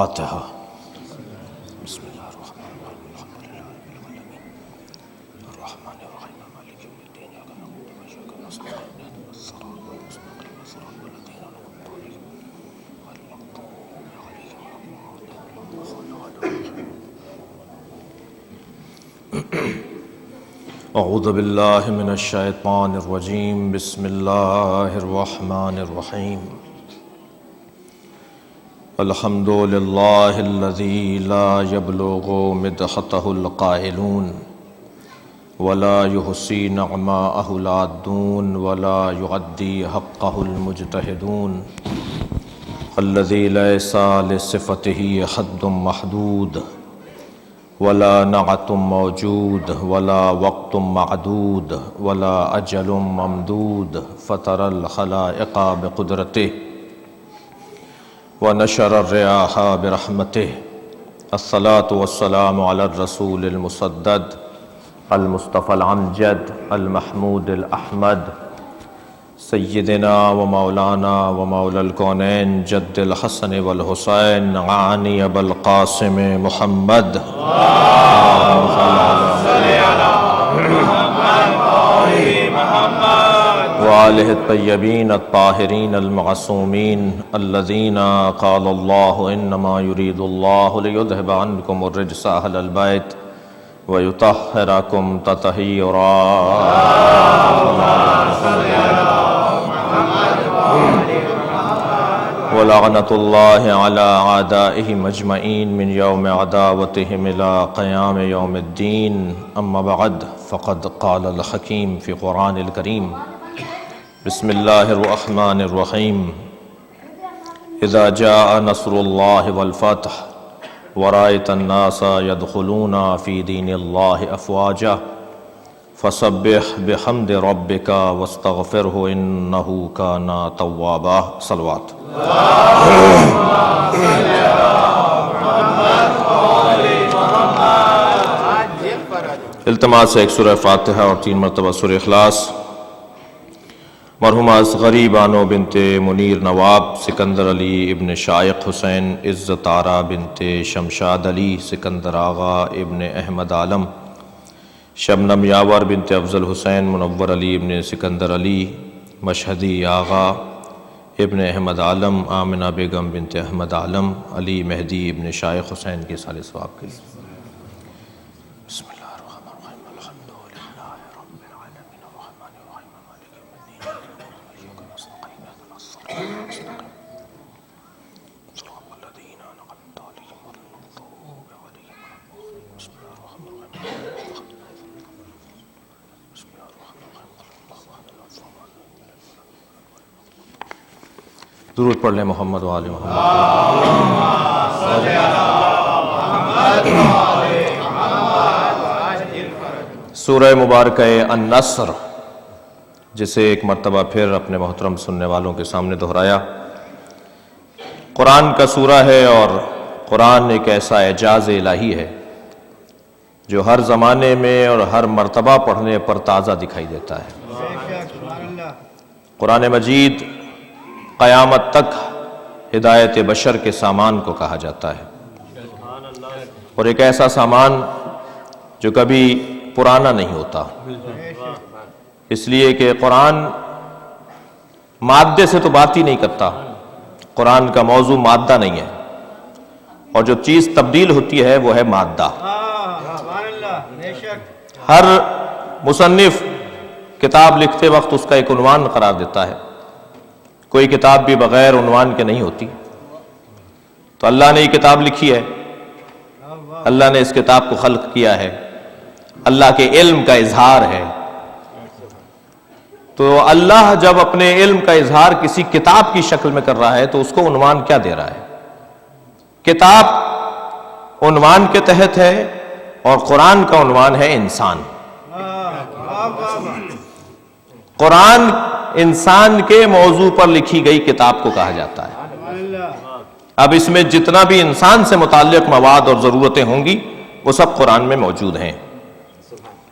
الفاتحہ۔ بسم اللہ الرحمن الرحیم الحمد للہ رب العالمین الرحمن الرحیم مالک یوم الدین ایاک نعبد و ایاک نستعین اهدنا الصراط المستقیم صراط الذین انعمت علیہم غیر المغضوب علیہم ولا الضالین۔ اعوذ باللہ من الشیطان الرجیم، بسم اللہ الرحمن الرحیم۔ الحمد للہ الذی لا یبلغ مدحتہ القائلون ولا یحصی نعماءہ العادون ولا یعدی حقہ المجتہدون، الذی لیس لصفتہ حد محدود ولا نعت موجود ولا وقت معدود ولا اجل ممدود، فطر الخلائق بقدرتہ ونشر الرياح برحمته، الصلاة والسلام على الرسول المسدد المصطفى الامجد المحمود الاحمد، سیدنا ومولانا ومولى الكونين جد الحسن والحسين عانی ابا القاسم محمد، اللهم صل على وآلہ الطیبین الطاہرین المعصومین الذین قال اللہ انما یرید اللہ لیذہب عنکم الرجس اہل البیت ویطہرکم تطہیرا۔ ولعنۃ اللہ علی اعدائہم اجمعین من یوم عداوتہم الی قیام یوم الدین، اما بعد فقد قال الحکیم فی قرآن الکریم، بسم اللہ الرحمن الرحیم، اذا جاء نصر اللہ والفتح ورأیت الناس يدخلون فی دین اللہ افواجا فسبح بحمد ربک واستغفرہ انہ کان توابا۔ صلوات۔ التماس ہے ایک سورہ فاتحہ اور 3 مرتبہ سورہ اخلاص۔ مرحومہ اصغری بانو بنت منیر نواب، سکندر علی ابن شائق حسین، عزت آرا بنت شمشاد علی، سکندر آغا ابن احمد عالم، شبنم یاور بنت افضل حسین، منور علی ابن سکندر علی، مشہدی آغا ابن احمد عالم، آمنہ بیگم بنت احمد عالم، علی مہدی ابن شائق حسین کے سال ثواب کے لیے۔ بسم اللہ الرحمن الرحیم، الحمد للہ رب العالمین الرحمن الرحیم مالک یوم الدین ایاک نستعین اهدنا الصراط المستقیم صراط الذین انعمت علیہم غیر المغضوب علیہم ولا الضالین۔ بسم اللہ الرحمن الرحیم، بسم اللہ الرحمن الرحیم۔ درود پڑھ لیں محمد و آل محمد۔ سورہ مبارکہ النصر، جسے ایک مرتبہ پھر اپنے محترم سننے والوں کے سامنے دہرایا، قرآن کا سورہ ہے، اور قرآن ایک ایسا اعجاز الہی ہے جو ہر زمانے میں اور ہر مرتبہ پڑھنے پر تازہ دکھائی دیتا ہے۔ قرآن مجید قیامت تک ہدایت بشر کے سامان کو کہا جاتا ہے، اور ایک ایسا سامان جو کبھی پرانا نہیں ہوتا، اس لیے کہ قرآن مادے سے تو بات ہی نہیں کرتا، قرآن کا موضوع مادہ نہیں ہے، اور جو چیز تبدیل ہوتی ہے وہ ہے مادہ۔ ہر مصنف کتاب لکھتے وقت اس کا ایک عنوان قرار دیتا ہے، کوئی کتاب بھی بغیر عنوان کے نہیں ہوتی۔ تو اللہ نے یہ کتاب لکھی ہے، اللہ نے اس کتاب کو خلق کیا ہے، اللہ کے علم کا اظہار ہے۔ تو اللہ جب اپنے علم کا اظہار کسی کتاب کی شکل میں کر رہا ہے تو اس کو عنوان کیا دے رہا ہے؟ کتاب عنوان کے تحت ہے، اور قرآن کا عنوان ہے انسان۔ قرآن انسان کے موضوع پر لکھی گئی کتاب کو کہا جاتا ہے۔ اب اس میں جتنا بھی انسان سے متعلق مواد اور ضرورتیں ہوں گی وہ سب قرآن میں موجود ہیں۔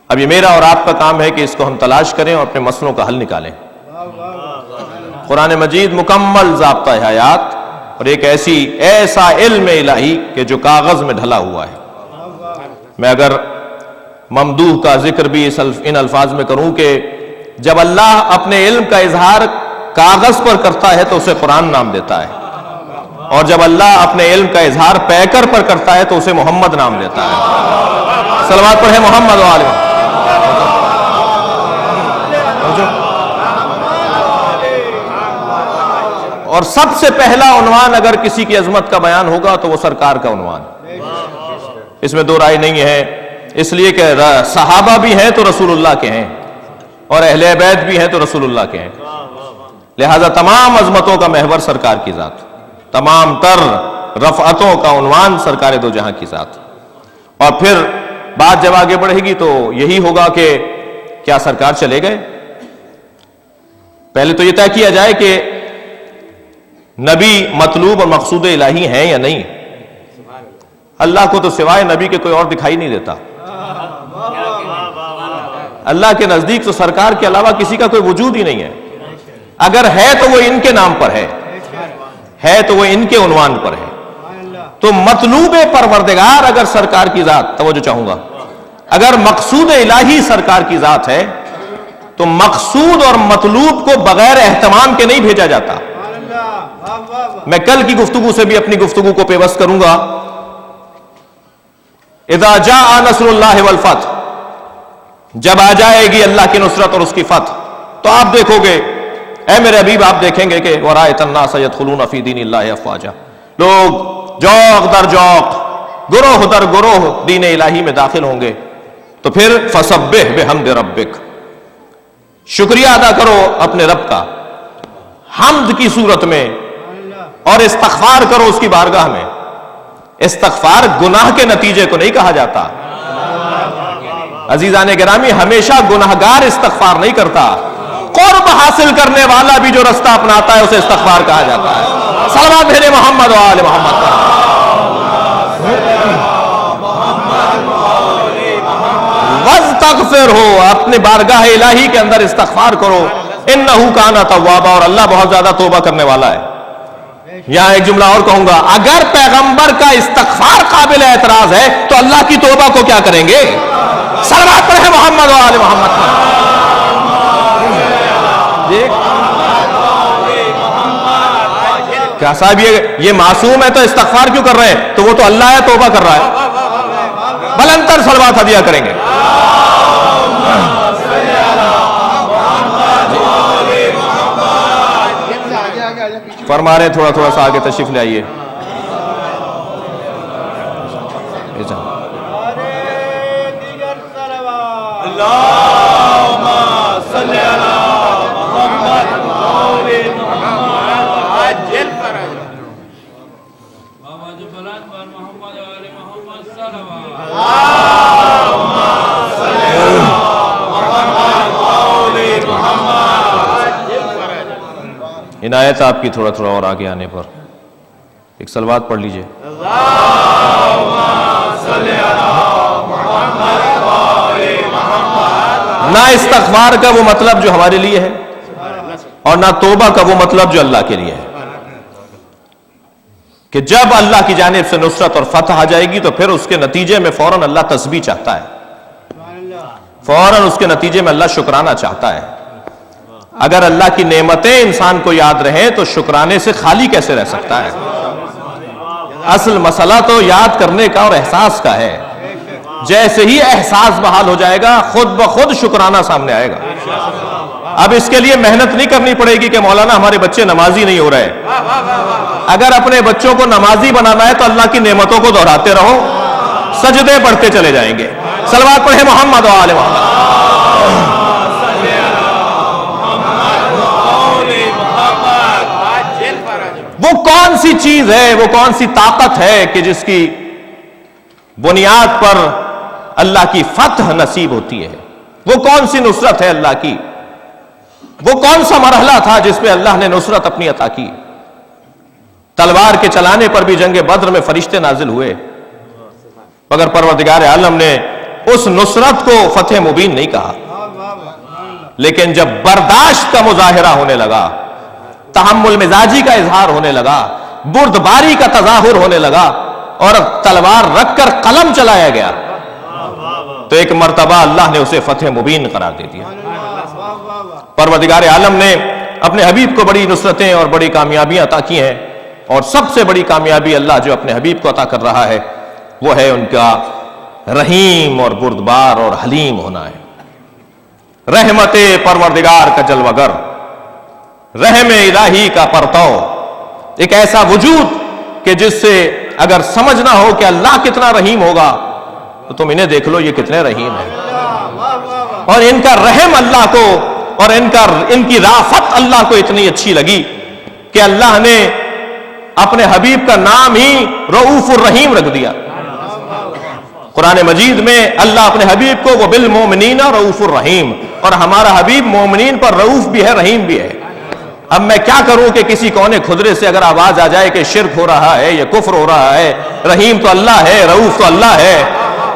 اب یہ میرا اور آپ کا کام ہے کہ اس کو ہم تلاش کریں اور اپنے مسئلوں کا حل نکالیں۔ قرآن مجید مکمل ضابطہ حیات اور ایک ایسا علم الہی کہ جو کاغذ میں ڈھلا ہوا ہے. میں اگر ممدوح کا ذکر بھی ان الفاظ میں کروں کہ جب اللہ اپنے علم کا اظہار کاغذ پر کرتا ہے تو اسے قرآن نام دیتا ہے، اور جب اللہ اپنے علم کا اظہار پیکر پر کرتا ہے تو اسے محمد نام دیتا ہے. صلوات پڑھیں محمد و آل محمد. اور سب سے پہلا عنوان اگر کسی کی عظمت کا بیان ہوگا تو وہ سرکار کا عنوان، اس میں دو رائے نہیں ہے. اس لیے کہ صحابہ بھی ہیں تو رسول اللہ کے ہیں، اور اہل بیت بھی ہیں تو رسول اللہ کے ہیں. لہذا تمام عظمتوں کا محور سرکار کی ذات، تمام تر رفعتوں کا عنوان سرکار دو جہاں کی ذات. اور پھر بات جب آگے بڑھے گی تو یہی ہوگا کہ کیا سرکار چلے گئے؟ پہلے تو یہ طے کیا جائے کہ نبی مطلوب اور مقصود الہی ہیں یا نہیں. اللہ کو تو سوائے نبی کے کوئی اور دکھائی نہیں دیتا. اللہ کے نزدیک تو سرکار کے علاوہ کسی کا کوئی وجود ہی نہیں ہے. اگر ہے تو وہ ان کے نام پر ہے تو وہ ان کے عنوان پر ہے. تو مطلوب پروردگار اگر سرکار کی ذات، توجہ چاہوں گا، اگر مقصود الہی سرکار کی ذات ہے تو مقصود اور مطلوب کو بغیر اہتمام کے نہیں بھیجا جاتا. میں کل کی گفتگو سے بھی اپنی گفتگو کو پیوست کروں گا. اذا جاء نصر اللہ والفتح، جب آ جائے گی اللہ کی نصرت اور اس کی فتح تو آپ دیکھو گے، اے میرے حبیب آپ دیکھیں گے کہ وَرَأَيْتَ النَّاسَ يَدْخُلُونَ فِي دِينِ اللَّهِ أَفْوَاجًا، لوگ جوق در جوق، گروہ در گروہ دین الہی میں داخل ہوں گے. تو پھر فَسَبِّحْ بِحَمْدِ رَبِّكَ، شکریہ ادا کرو اپنے رب کا حمد کی صورت میں، اور استغفار کرو اس کی بارگاہ میں. استغفار گناہ کے نتیجے کو نہیں کہا جاتا. عزیزان گرامی، ہمیشہ گناہگار استغفار نہیں کرتا، قرب حاصل کرنے والا بھی جو رستہ اپناتا ہے اسے استغفار کہا جاتا ہے. صلوات بھیجیں محمد و آل محمد کا. وَاسْتَغْفِرْهُ، اپنے بارگاہ الہی کے اندر استغفار کرو. اِنَّهُ كَانَ تَوَّابًا، اور اللہ بہت زیادہ توبہ کرنے والا ہے. یہاں ایک جملہ اور کہوں گا، اگر پیغمبر کا استغفار قابل اعتراض ہے تو اللہ کی توبہ کو کیا کریں گے؟ صلوات پڑھیں محمد و آل محمد کا. کیا صاحب یہ معصوم ہے تو استغفار کیوں کر رہے ہیں؟ تو وہ تو اللہ ہے، توبہ کر رہا ہے. بلندر صلوات ہدیہ کریں گے. فرما رہے ہیں تھوڑا سا آگے تشریف لے آئیے. عنایت آپ کی تھوڑا اور آگے آنے پر ایک صلوات پڑھ لیجئے. نہ استغفار کا وہ مطلب جو ہمارے لیے ہے، اور نہ توبہ کا وہ مطلب جو اللہ کے لیے ہے، کہ جب اللہ کی جانب سے نصرت اور فتح آ جائے گی تو پھر اس کے نتیجے میں فوراً اللہ تسبیح چاہتا ہے، فوراً اس کے نتیجے میں اللہ شکرانہ چاہتا ہے. اگر اللہ کی نعمتیں انسان کو یاد رہیں تو شکرانے سے خالی کیسے رہ سکتا ہے؟ اصل مسئلہ تو یاد کرنے کا اور احساس کا ہے. جیسے ہی احساس بحال ہو جائے گا خود بخود شکرانہ سامنے آئے گا. اب اس کے لیے محنت نہیں کرنی پڑے گی کہ مولانا ہمارے بچے نمازی نہیں ہو رہے. اگر اپنے بچوں کو نمازی بنانا ہے تو اللہ کی نعمتوں کو دہراتے رہو، سجدے پڑھتے چلے جائیں گے. صلوات پڑھیں محمد و آل محمد. وہ کون سی چیز ہے، وہ کون سی طاقت ہے کہ جس کی بنیاد پر اللہ کی فتح نصیب ہوتی ہے؟ وہ کون سی نصرت ہے اللہ کی؟ وہ کون سا مرحلہ تھا جس پہ اللہ نے نصرت اپنی عطا کی؟ تلوار کے چلانے پر بھی جنگ بدر میں فرشتے نازل ہوئے، مگر پروردگار عالم نے اس نصرت کو فتح مبین نہیں کہا. لیکن جب برداشت کا مظاہرہ ہونے لگا، تحمل مزاجی کا اظہار ہونے لگا، بردباری کا تظاہر ہونے لگا اور تلوار رکھ کر قلم چلایا گیا تو ایک مرتبہ اللہ نے اسے فتح مبین قرار دے دیا۔ پروردگار عالم نے اپنے حبیب کو بڑی نصرتیں اور بڑی کامیابیاں عطا کی ہیں، اور سب سے بڑی کامیابی اللہ جو اپنے حبیب کو عطا کر رہا ہے وہ ہے ان کا رحیم اور بردبار اور حلیم ہونا ہے۔ رحمت پروردگار کا جلوہ گر، رحم الہی کا پرتو، ایک ایسا وجود کہ جس سے اگر سمجھنا ہو کہ اللہ کتنا رحیم ہوگا تو تم انہیں دیکھ لو، یہ کتنے رحیم ہیں، اور ان کا رحم اللہ کو اور ان کی رافت اللہ کو اتنی اچھی لگی کہ اللہ نے اپنے حبیب کا نام ہی رؤوف الرحیم رکھ دیا۔ قرآن مجید میں اللہ اپنے حبیب کو وہ بالمومنین رؤوف الرحیم، اور ہمارا حبیب مومنین پر رؤوف بھی ہے، رحیم بھی ہے۔ اب میں کیا کروں کہ کسی کونے کھدرے سے اگر آواز آ جائے کہ شرک ہو رہا ہے یا کفر ہو رہا ہے، رحیم تو اللہ ہے، رؤوف تو اللہ ہے،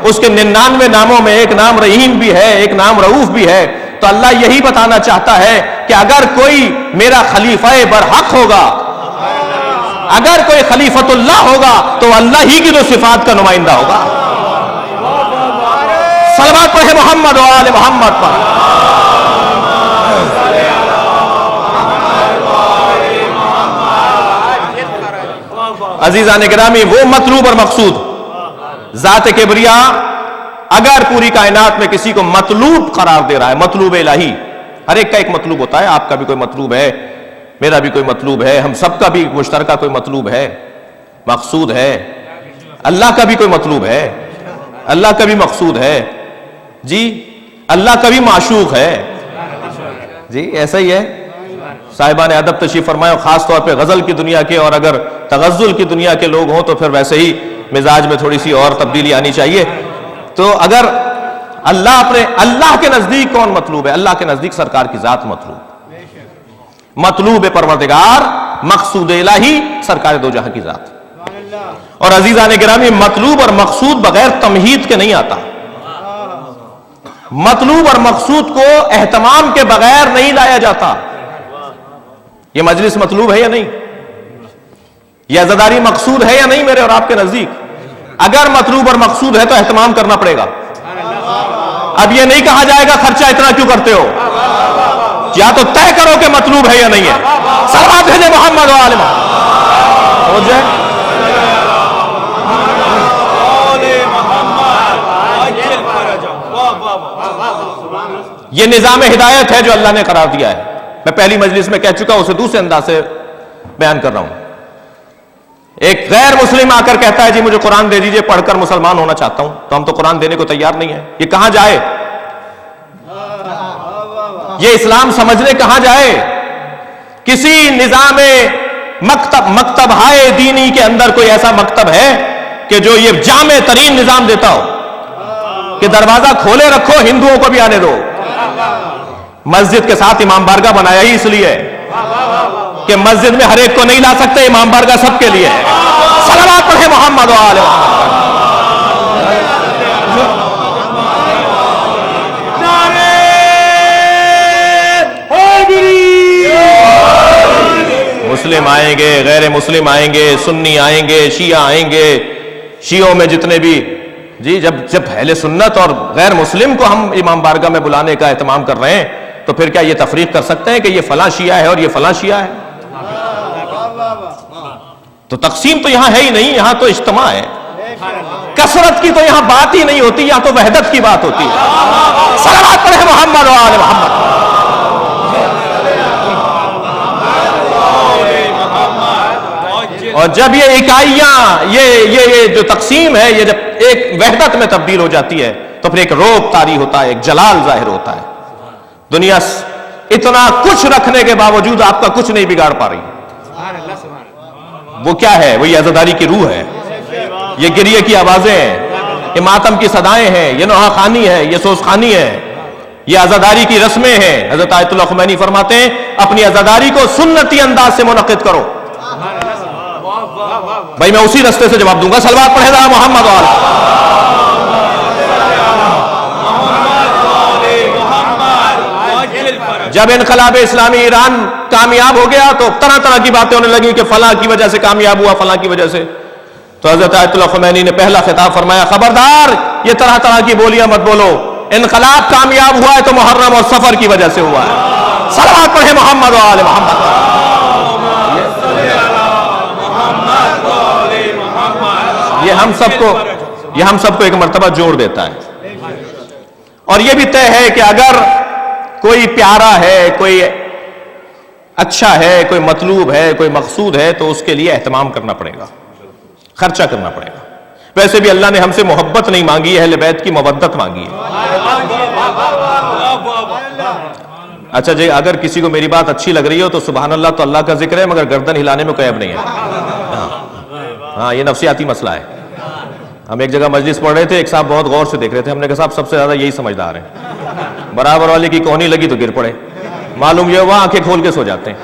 اس کے 99 ناموں میں ایک نام رحیم بھی ہے، ایک نام رؤوف بھی ہے، تو اللہ یہی بتانا چاہتا ہے کہ اگر کوئی میرا خلیفہ برحق ہوگا، اگر کوئی خلیفۃ اللہ ہوگا تو اللہ ہی کی دو صفات کا نمائندہ ہوگا۔ صلوات پڑھے محمد و آل محمد پر۔ عزیزان گرامی، وہ مطلوب اور مقصود ذات کبریا اگر پوری کائنات میں کسی کو مطلوب قرار دے رہا ہے، مطلوب الہی، ہر ایک کا ایک مطلوب ہوتا ہے، آپ کا بھی کوئی مطلوب ہے، میرا بھی کوئی مطلوب ہے، ہم سب کا بھی مشترکہ کوئی مطلوب ہے، مقصود ہے، اللہ کا بھی کوئی مطلوب ہے، اللہ کا بھی مقصود ہے، جی اللہ کا بھی معشوق ہے، جی ایسا ہی ہے۔ صاحبان ادب تشریف فرمائے، اور خاص طور پہ غزل کی دنیا کے، اور اگر تغزل کی دنیا کے لوگ ہوں تو پھر ویسے ہی مزاج میں تھوڑی سی اور تبدیلی آنی چاہیے۔ تو اگر اللہ کے نزدیک کون مطلوب ہے؟ اللہ کے نزدیک سرکار کی ذات مطلوب پروردگار، مقصود الہی سرکار دو جہاں کی ذات۔ اور عزیزان گرامی، مطلوب اور مقصود بغیر تمہید کے نہیں آتا، مطلوب اور مقصود کو اہتمام کے بغیر نہیں لایا جاتا۔ یہ مجلس مطلوب ہے یا نہیں؟ یہ عزاداری مقصود ہے یا نہیں میرے اور آپ کے نزدیک؟ اگر مطلوب اور مقصود ہے تو اہتمام کرنا پڑے گا۔ اب یہ نہیں کہا جائے گا خرچہ اتنا کیوں کرتے ہو، یا تو طے کرو کہ مطلوب ہے یا نہیں ہے۔ صلوات بھیجے محمد و آل محمد۔ ہو جائے یہ نظام ہدایت ہے جو اللہ نے قرار دیا ہے۔ میں پہلی مجلس میں کہہ چکا ہوں، اسے دوسرے انداز سے بیان کر رہا ہوں۔ ایک غیر مسلم آ کر کہتا ہے جی مجھے قرآن دے دیجئے، پڑھ کر مسلمان ہونا چاہتا ہوں، تو ہم تو قرآن دینے کو تیار نہیں ہیں۔ یہ کہاں جائے؟ یہ اسلام سمجھنے کہاں جائے؟ کسی نظام مکتب ہائے دینی کے اندر کوئی ایسا مکتب ہے کہ جو یہ جامع ترین نظام دیتا ہو کہ دروازہ کھولے رکھو، ہندوؤں کو بھی آنے دو؟ مسجد کے ساتھ امام بارگاہ بنایا ہی اس لیے کہ مسجد میں ہر ایک کو نہیں لا سکتے، امام بارگاہ سب کے لیے۔ صلوات پڑھے محمد و آل محمد۔ مسلم آئیں گے، غیر مسلم آئیں گے، سنی آئیں گے، شیعہ آئیں گے، شیعوں میں جتنے بھی جی جب اہل سنت اور غیر مسلم کو ہم امام بارگاہ میں بلانے کا اہتمام کر رہے ہیں تو پھر کیا یہ تفریق کر سکتے ہیں کہ یہ فلاں شیعہ ہے اور یہ فلاں شیعہ ہے؟ تو تقسیم تو یہاں ہے ہی نہیں، یہاں تو اجتماع ہے۔ کثرت کی تو یہاں بات ہی نہیں ہوتی، یہاں تو وحدت کی بات ہوتی ہے۔ صلوات پڑھے محمد و آل محمد۔ اور جب یہ اکائیاں، یہ جو تقسیم ہے، یہ جب ایک وحدت میں تبدیل ہو جاتی ہے تو پھر ایک روب طاری ہوتا ہے، ایک جلال ظاہر ہوتا ہے۔ دنیا اتنا کچھ رکھنے کے باوجود آپ کا کچھ نہیں بگاڑ پا رہی۔ وہ کیا ہے؟ وہ یہ عزاداری کی روح ہے، یہ گریے کی آوازیں ہیں، یہ ماتم کی صدائیں ہیں، یہ نوحہ خوانی ہے، یہ سوز خوانی ہے، یہ عزاداری کی رسمیں ہیں۔ حضرت آیت اللہ خمینی فرماتے ہیں اپنی عزاداری کو سنتی انداز سے منعقد کرو۔ بھائی میں اسی رستے سے جواب دوں گا۔ صلوات پڑھے گا محمد والا۔ جب انقلاب اسلامی ایران کامیاب ہو گیا تو طرح طرح کی باتیں ہونے لگی کہ فلاں کی وجہ سے کامیاب ہوا، فلاں کی وجہ سے. تو حضرت آیت اللہ خمینی نے پہلا خطاب فرمایا، خبردار یہ طرح طرح کی بولیاں مت بولو، انقلاب کامیاب ہوا ہے تو محرم اور سفر کی وجہ سے ہوا ہے. صلوات پڑھیں محمد و آل محمد. یہ ہم سب کو ایک مرتبہ جوڑ دیتا ہے. اور یہ بھی طے ہے کہ اگر کوئی پیارا ہے، کوئی اچھا ہے، کوئی مطلوب ہے، کوئی مقصود ہے تو اس کے لیے اہتمام کرنا پڑے گا، خرچہ کرنا پڑے گا. ویسے بھی اللہ نے ہم سے محبت نہیں مانگی ہے، اہل بیت کی مودت مانگی ہے. اچھا جی، اگر کسی کو میری بات اچھی لگ رہی ہو تو سبحان اللہ، تو اللہ کا ذکر ہے، مگر گردن ہلانے میں کوئی عیب نہیں ہے. ہاں یہ نفسیاتی مسئلہ ہے. ہم ایک جگہ مجلس پڑھ رہے تھے، ایک صاحب بہت غور سے دیکھ رہے تھے. ہم نے کہا صاحب سب سے زیادہ یہی سمجھدار ہیں، برابر والے کی کونی لگی تو گر پڑے. معلوم یہ وہاں آنکھیں کھول کے سو جاتے ہیں.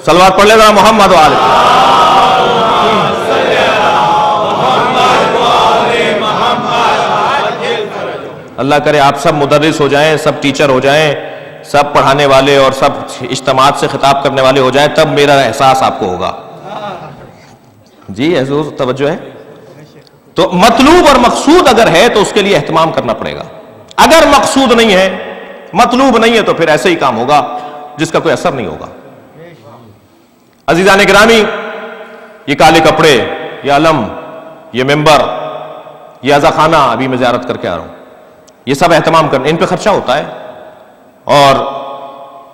صلوات پڑھ لے ذرا محمد و آل. اللہ کرے آپ سب مدرس ہو جائیں، سب ٹیچر ہو جائیں، سب پڑھانے والے اور سب اجتماعات سے خطاب کرنے والے ہو جائیں، تب میرا احساس آپ کو ہوگا. جی حضور توجہ ہے. تو مطلوب اور مقصود اگر ہے تو اس کے لیے اہتمام کرنا پڑے گا. اگر مقصود نہیں ہے، مطلوب نہیں ہے، تو پھر ایسے ہی کام ہوگا جس کا کوئی اثر نہیں ہوگا. عزیزان گرامی، یہ کالے کپڑے، یہ علم، یہ ممبر، یہ عزا خانہ ابھی میں زیارت کر کے آ رہا ہوں، یہ سب اہتمام کرنا، ان پہ خرچہ ہوتا ہے. اور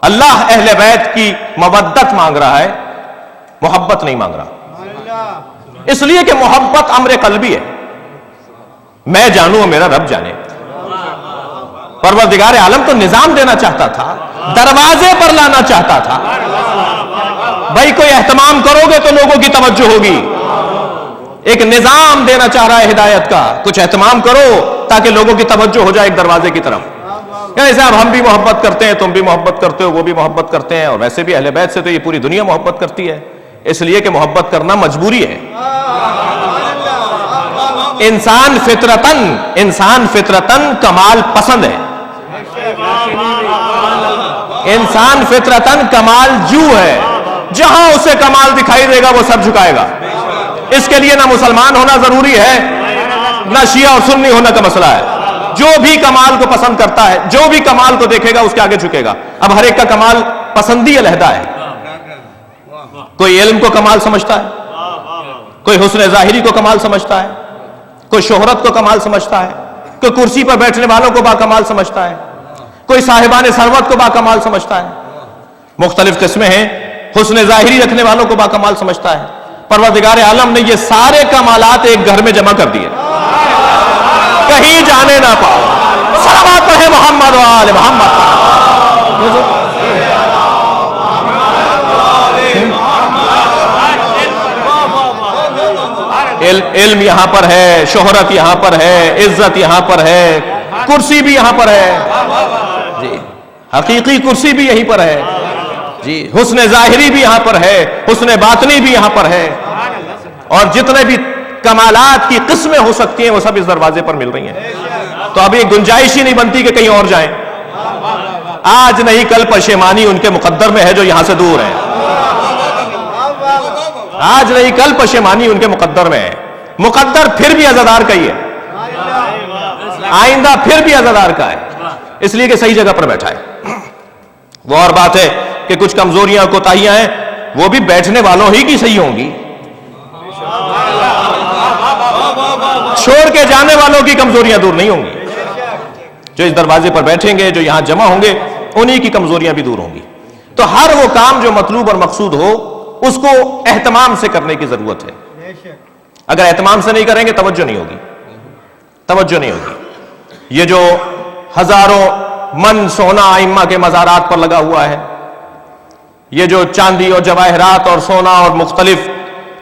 اللہ اہل بیت کی مودت مانگ رہا ہے، محبت نہیں مانگ رہا. اس لیے کہ محبت امر قلبی ہے. میں جانوں میرا رب جانے. پروردگار عالم تو نظام دینا چاہتا تھا، دروازے پر لانا چاہتا تھا. بھائی کوئی اہتمام کرو گے تو لوگوں کی توجہ ہوگی. ایک نظام دینا چاہ رہا ہے ہدایت کا، کچھ اہتمام کرو تاکہ لوگوں کی توجہ ہو جائے ایک دروازے کی طرف. کہ صاحب ہم بھی محبت کرتے ہیں، تم بھی محبت کرتے ہو، وہ بھی محبت کرتے ہیں، اور ویسے بھی اہل بیت سے تو یہ پوری دنیا محبت کرتی ہے. اس لیے کہ محبت کرنا مجبوری ہے. انسان فطرتاً کمال پسند ہے. انسان فطرتاً کمال جو ہے. جہاں اسے کمال دکھائی دے گا وہ سر جھکائے گا. اس کے لیے نہ مسلمان ہونا ضروری ہے، نہ شیعہ اور سنی ہونا کا مسئلہ ہے. جو بھی کمال کو پسند کرتا ہے، جو بھی کمال کو دیکھے گا اس کے آگے جھکے گا. اب ہر ایک کا کمال پسندی علیحدہ ہے. کوئی علم کو کمال سمجھتا ہے، کوئی حسن ظاہری کو کمال سمجھتا ہے، کوئی شہرت کو کمال سمجھتا ہے، کوئی کرسی پر بیٹھنے والوں کو با کمال سمجھتا ہے، کوئی صاحبان ثروت کو با کمال سمجھتا ہے. مختلف قسمیں ہیں. حسن ظاہری رکھنے والوں کو با کمال سمجھتا ہے. پروردگار عالم نے یہ سارے کمالات ایک گھر میں جمع کر دیے، کہیں جانے نہ پاؤ. صلوات پڑھیں محمد و آل محمد. علم یہاں پر ہے، شہرت یہاں پر ہے، عزت یہاں پر ہے، کرسی بھی یہاں پر ہے. جی حقیقی کرسی بھی یہیں پر ہے. جی حسن ظاہری بھی یہاں پر ہے، حسن باطنی بھی یہاں پر ہے. اور جتنے بھی کمالات کی قسمیں ہو سکتی ہیں وہ سب اس دروازے پر مل رہی ہیں. تو ابھی گنجائش ہی نہیں بنتی کہ کہیں اور جائیں. آج نہیں کل پشیمانی ان کے مقدر میں ہے جو یہاں سے دور ہیں. آج نہیں کل پشیمانی ان کے مقدر میں ہے. مقدر پھر بھی عزادار کا ہی ہے، آئندہ پھر بھی عزادار کا ہے. اس لیے کہ صحیح جگہ پر بیٹھا ہے. وہ اور بات ہے کہ کچھ کمزوریاں کوتاہیاں ہیں، وہ بھی بیٹھنے والوں ہی کی صحیح ہوں گی. چھوڑ کے جانے والوں کی کمزوریاں دور نہیں ہوں گی. جو اس دروازے پر بیٹھیں گے، جو یہاں جمع ہوں گے، انہی کی کمزوریاں بھی دور ہوں گی. تو ہر وہ کام جو مطلوب اور مقصود ہو اس کو اہتمام سے کرنے کی ضرورت ہے. اگر اہتمام سے نہیں کریں گے توجہ نہیں ہوگی، توجہ نہیں ہوگی. یہ جو ہزاروں من سونا ائمہ کے مزارات پر لگا ہوا ہے، یہ جو چاندی اور جواہرات اور سونا اور مختلف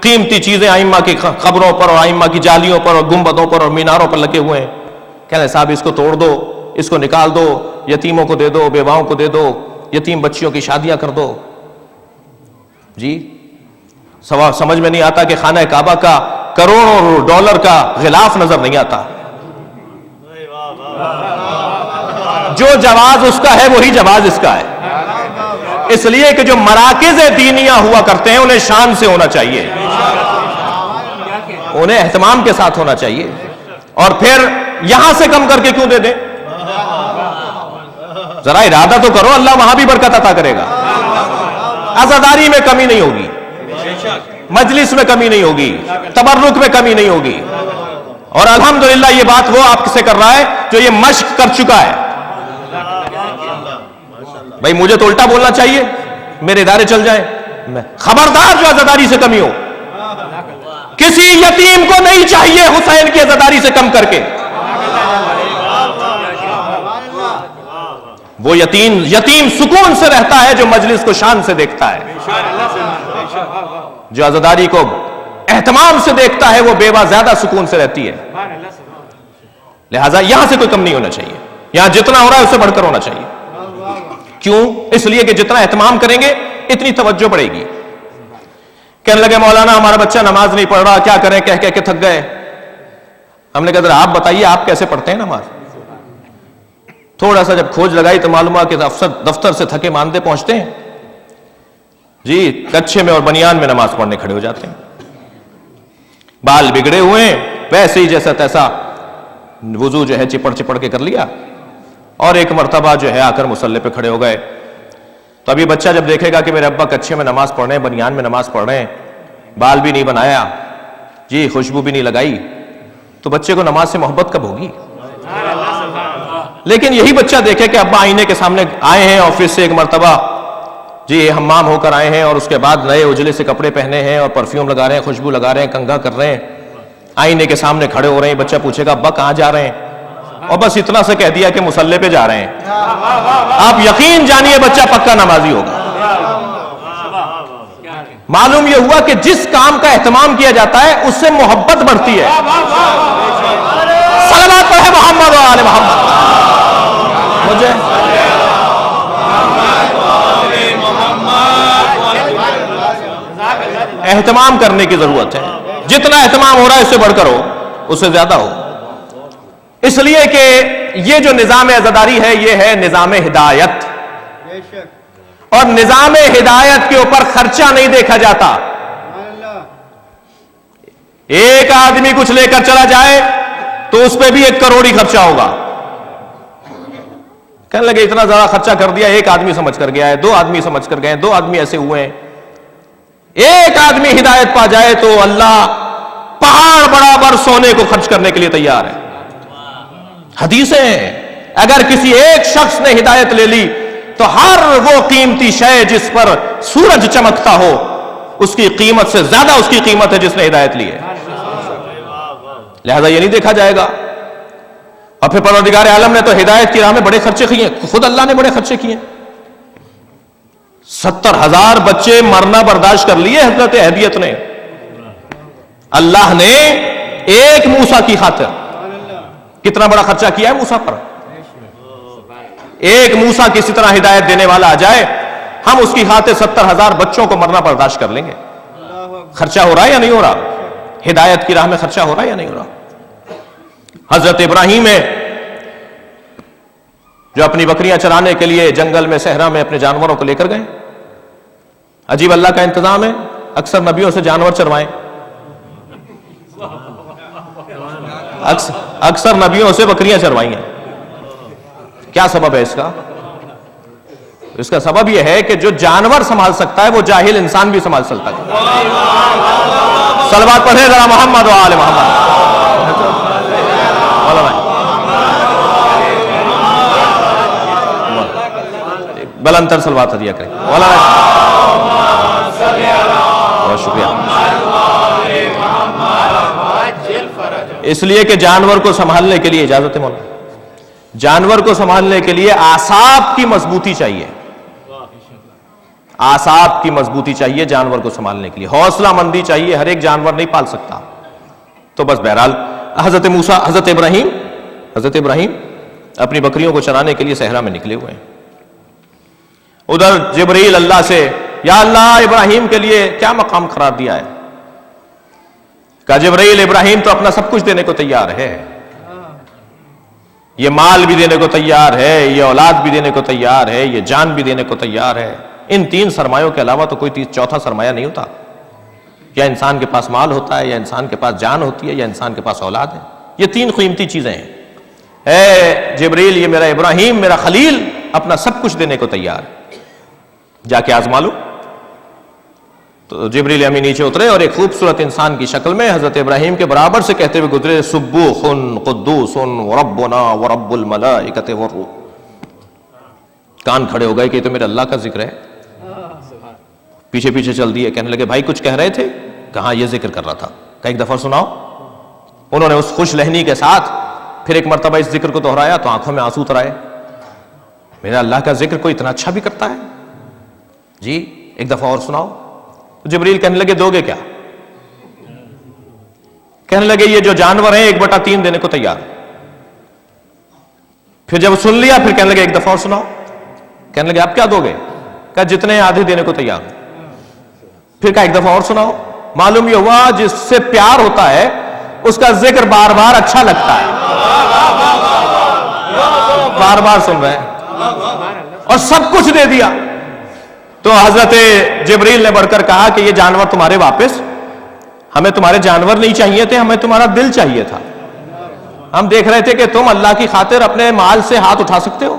قیمتی چیزیں ائمہ کی قبروں پر اور ائمہ کی جالیوں پر اور گنبدوں پر اور میناروں پر لگے ہوئے ہیں، کہنے صاحب اس کو توڑ دو، اس کو نکال دو، یتیموں کو دے دو، بیواؤں کو دے دو، یتیم بچیوں کی شادیاں کر دو. جی سمجھ میں نہیں آتا کہ خانہ کعبہ کا کروڑوں ڈالر کا غلاف نظر نہیں آتا. جو جواز اس کا ہے وہی جواز اس کا ہے. اس لیے کہ جو مراکز دینیہ ہوا کرتے ہیں انہیں شان سے ہونا چاہیے, انہیں اہتمام کے ساتھ ہونا چاہیے. اور پھر یہاں سے کم کر کے کیوں دے دیں؟ ذرا ارادہ تو کرو, اللہ وہاں بھی برکت عطا کرے گا. عزاداری میں کمی نہیں ہوگی, مجلس میں کمی نہیں ہوگی, تبرک میں کمی نہیں ہوگی. اور الحمدللہ یہ بات وہ آپ سے کر رہا ہے جو یہ مشق کر چکا ہے. بھائی مجھے تو الٹا بولنا چاہیے, میرے ادارے چل جائیں. خبردار جو عزاداری سے کمی ہو, کسی یتیم کو نہیں چاہیے حسین کی عزاداری سے کم کر کے. وہ یتیم سکون سے رہتا ہے جو مجلس کو شان سے دیکھتا ہے, جو عزاداری کو اہتمام سے دیکھتا ہے وہ بیوہ زیادہ سکون سے رہتی ہے. لہذا یہاں سے کوئی کم نہیں ہونا چاہیے, یہاں جتنا ہو رہا ہے اس سے بڑھ کر ہونا چاہیے. کیوں؟ اس لیے کہ جتنا اہتمام کریں گے اتنی توجہ بڑھے گی. کہنے لگے مولانا ہمارا بچہ نماز نہیں پڑھ رہا, کیا کریں, کہہ کہہ کے تھک گئے. ہم نے کہا ذرا آپ بتائیے آپ کیسے پڑھتے ہیں نماز. تھوڑا سا جب کھوج لگائی تو معلوم ہوا کہ دفتر سے تھکے ماندے پہنچتے ہیں جی, کچھے میں اور بنیان میں نماز پڑھنے کھڑے ہو جاتے ہیں. بال بگڑے ہوئے ہیں, ویسے ہی جیسا تیسا وضو جو ہے چپڑ چپڑ کے کر لیا, اور ایک مرتبہ جو ہے آ کر مصلی پہ کھڑے ہو گئے. تو ابھی بچہ جب دیکھے گا کہ میرے ابا کچھے میں نماز پڑھ رہے ہیں, بنیان میں نماز پڑھ رہے ہیں, بال بھی نہیں بنایا جی, خوشبو بھی نہیں لگائی, تو بچے کو نماز سے محبت کب ہوگی؟ لیکن یہی بچہ دیکھے کہ ابا آئینے کے سامنے آئے ہیں آفس سے ایک مرتبہ جی, حمام ہو کر آئے ہیں, اور اس کے بعد نئے اجلے سے کپڑے پہنے ہیں اور پرفیوم لگا رہے ہیں, خوشبو لگا رہے ہیں, کنگھا کر رہے ہیں, آئینے کے سامنے کھڑے ہو رہے ہیں. بچہ پوچھے گا ابا کہاں جا رہے ہیں, اور بس اتنا سے کہہ دیا کہ مصلی پہ جا رہے ہیں, آپ یقین جانیے بچہ پکا نمازی ہوگا. معلوم یہ ہوا کہ جس کام کا اہتمام کیا جاتا ہے اس سے محبت بڑھتی ہے. صلوات پڑھے محمد و آل محمد. مجھے اہتمام کرنے کی ضرورت ہے. جتنا اہتمام ہو رہا ہے اس سے بڑھ کر ہو, اس سے زیادہ ہو. اس لیے کہ یہ جو نظام عزاداری ہے یہ ہے نظام ہدایت, اور نظام ہدایت کے اوپر خرچہ نہیں دیکھا جاتا. ایک آدمی کچھ لے کر چلا جائے تو اس پہ بھی 1 کروڑ خرچہ ہوگا. کہنے لگے اتنا زیادہ خرچہ کر دیا, ایک آدمی سمجھ کر گیا ہے, 2 آدمی سمجھ کر گئے, 2 آدمی ایسے ہوئے ہیں. ایک آدمی ہدایت پا جائے تو اللہ پہاڑ برابر سونے کو خرچ کرنے کے لیے تیار ہے. حدیثیں ہیں, اگر کسی ایک شخص نے ہدایت لے لی تو ہر وہ قیمتی شے جس پر سورج چمکتا ہو اس کی قیمت سے زیادہ اس کی قیمت ہے جس نے ہدایت لی ہے. لہذا یہ نہیں دیکھا جائے گا. اور پھر پروردگار عالم نے تو ہدایت کی راہ میں بڑے خرچے کیے, خود اللہ نے بڑے خرچے کیے. 70,000 بچے مرنا برداشت کر لیے حضرت اہدیت نے. اللہ نے ایک موسیٰ کی خاطر کتنا بڑا خرچہ کیا ہے موسیٰ پر. ایک موسیٰ کسی طرح ہدایت دینے والا آ جائے, ہم اس کی خاطر 70,000 بچوں کو مرنا برداشت کر لیں گے. خرچہ ہو رہا ہے یا نہیں ہو رہا؟ ہدایت کی راہ میں خرچہ ہو رہا ہے یا نہیں ہو رہا؟ حضرت ابراہیم ہے جو اپنی بکریاں چرانے کے لیے جنگل میں صحرا میں اپنے جانوروں کو لے کر گئے. عجیب اللہ کا انتظام ہے, اکثر نبیوں سے جانور چروائیں, اکثر نبیوں سے بکریاں چروائی ہیں. کیا سبب ہے اس کا؟ اس کا سبب یہ ہے کہ جو جانور سنبھال سکتا ہے وہ جاہل انسان بھی سنبھال سکتا ہے. صلوات پڑھیں ذرا محمد و آل محمد. بلندر صلوات ہدیہ کریں. بہت شکریہ. اس لیے کہ جانور کو سنبھالنے کے لیے اجازت ہے مولانا, جانور کو سنبھالنے کے لیے اعصاب کی مضبوطی چاہیے, اعصاب کی مضبوطی چاہیے جانور کو سنبھالنے کے لیے, حوصلہ مندی چاہیے. ہر ایک جانور نہیں پال سکتا. تو بس بہرحال حضرت ابراہیم اپنی بکریوں کو چرانے کے لیے صحرا میں نکلے ہوئے ہیں. ادھر جبرائیل اللہ سے, یا اللہ ابراہیم کے لیے کیا مقام قرار دیا ہے؟ کہا جبرائیل ابراہیم تو اپنا سب کچھ دینے کو تیار ہے. یہ مال بھی دینے کو تیار ہے، یہ اولاد بھی دینے کو تیار ہے، یہ جان بھی دینے کو تیار ہے۔ ان تین سرمایوں کے علاوہ تو کوئی چوتھا سرمایہ نہیں ہوتا۔ یا انسان کے پاس مال ہوتا ہے، یا انسان کے پاس جان ہوتی ہے، یا انسان کے پاس اولاد ہے۔ یہ تین قیمتی چیزیں ہیں۔ اے جبریل، یہ میرا ابراہیم، میرا خلیل اپنا سب کچھ دینے کو تیار ہے، جا کے آزما لو۔ تو جبریل امی نیچے اترے اور ایک خوبصورت انسان کی شکل میں حضرت ابراہیم کے برابر سے کہتے ہوئے گزرے، سبوح قدوس وربنا ورب الملائکۃ والروح۔ کان کھڑے ہو گئے کہ یہ تو میرے اللہ کا ذکر ہے۔ پیچھے پیچھے چل دیے، کہنے لگے بھائی کچھ کہہ رہے تھے؟ کہاں یہ ذکر کر رہا تھا، کہ ایک دفعہ سناؤ۔ انہوں نے اس خوش لہنی کے ساتھ پھر ایک مرتبہ اس ذکر کو دہرایا تو آنکھوں میں آنسو اتر آئے۔ میرا اللہ کا ذکر کوئی اتنا اچھا بھی کرتا ہے؟ جی ایک دفعہ اور سناؤ۔ جبریل کہنے لگے دو گے کیا؟ کہنے لگے یہ جو جانور ہیں 1/3 دینے کو تیار۔ پھر جب سن لیا پھر کہنے لگے ایک دفعہ اور سناؤ۔ کہنے لگے آپ کیا دو گے؟ کہا جتنے آدھے دینے کو تیار۔ پھر کہا ایک دفعہ اور سناؤ۔ معلوم یہ ہوا جس سے پیار ہوتا ہے اس کا ذکر بار بار اچھا لگتا ہے، بار بار سن رہے ہیں، اور سب کچھ دے دیا۔ تو حضرت جبریل نے بڑھ کر کہا کہ یہ جانور تمہارے واپس، ہمیں تمہارے جانور نہیں چاہیے تھے، ہمیں تمہارا دل چاہیے تھا۔ ہم دیکھ رہے تھے کہ تم اللہ کی خاطر اپنے مال سے ہاتھ اٹھا سکتے ہو،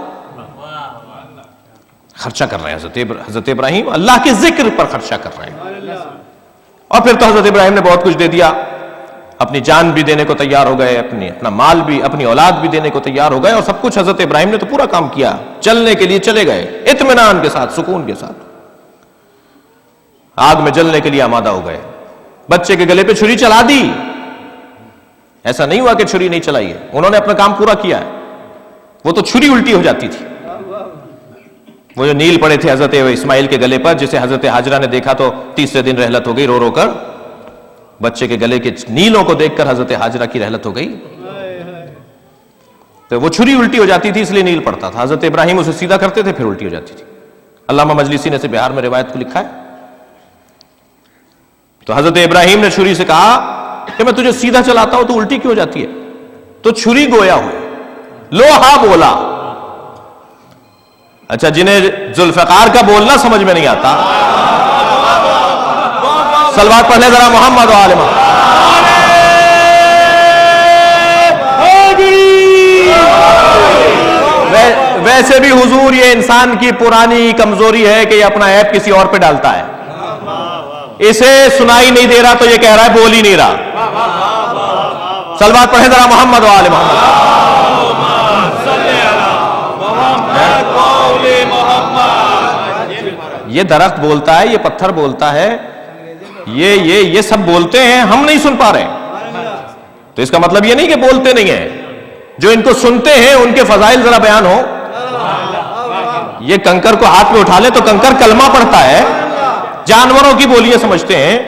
خرچہ کر رہے ہیں حضرت ابراہیم، اللہ کے ذکر پر خرچہ کر رہے ہیں۔ اور پھر تو حضرت ابراہیم نے بہت کچھ دے دیا، اپنی جان بھی دینے کو تیار ہو گئے، اپنا مال بھی، اپنی اولاد بھی دینے کو تیار ہو گئے، اور سب کچھ حضرت ابراہیم نے تو پورا کام کیا، چلنے کے لیے چلے گئے اطمینان کے ساتھ، سکون کے ساتھ۔ آگ میں جلنے کے لیے آمادہ ہو گئے، بچے کے گلے پہ چھری چلا دی۔ ایسا نہیں ہوا کہ چھری نہیں چلائی ہے، انہوں نے اپنا کام پورا کیا ہے۔ وہ تو چھری الٹی ہو جاتی تھی۔ وہ جو نیل پڑے تھے حضرت اسماعیل کے گلے پر، جسے حضرت ہاجرہ نے دیکھا تو تیسرے دن رحلت ہو گئی، رو رو کر بچے کے گلے کے نیلوں کو دیکھ کر حضرت ہاجرہ کی رحلت ہو گئی۔ تو وہ چھری الٹی ہو جاتی تھی اس لیے نیل پڑتا تھا، حضرت ابراہیم اسے سیدھا کرتے تھے پھر الٹی ہو جاتی تھی۔ علامہ مجلسی نے اسے بہار میں روایت کو لکھا ہے۔ تو حضرت ابراہیم نے چھری سے کہا کہ میں تجھے سیدھا چلاتا ہوں تو الٹی کیوں جاتی ہے؟ تو چھری گویا ہوئی، لوہا بولا۔ اچھا جنہیں ذوالفقار کا بولنا سمجھ میں نہیں آتا، صلوات پڑھ لیں ذرا محمد و آل محمد۔ ویسے بھی حضور یہ انسان کی پرانی کمزوری ہے کہ یہ اپنا عیب کسی اور پہ ڈالتا ہے۔ اسے سنائی نہیں دے رہا تو یہ کہہ رہا ہے بول ہی نہیں رہا۔ صلوات پڑھیں ذرا محمد و آل محمد۔ یہ درخت بولتا ہے، یہ پتھر بولتا ہے، یہ سب بولتے ہیں، ہم نہیں سن پا رہے۔ تو اس کا مطلب یہ نہیں کہ بولتے نہیں ہیں، جو ان کو سنتے ہیں ان کے فضائل ذرا بیان ہو۔ یہ کنکر کو ہاتھ میں اٹھا لے تو کنکر کلمہ پڑھتا ہے، جانوروں کی بولیاں سمجھتے ہیں،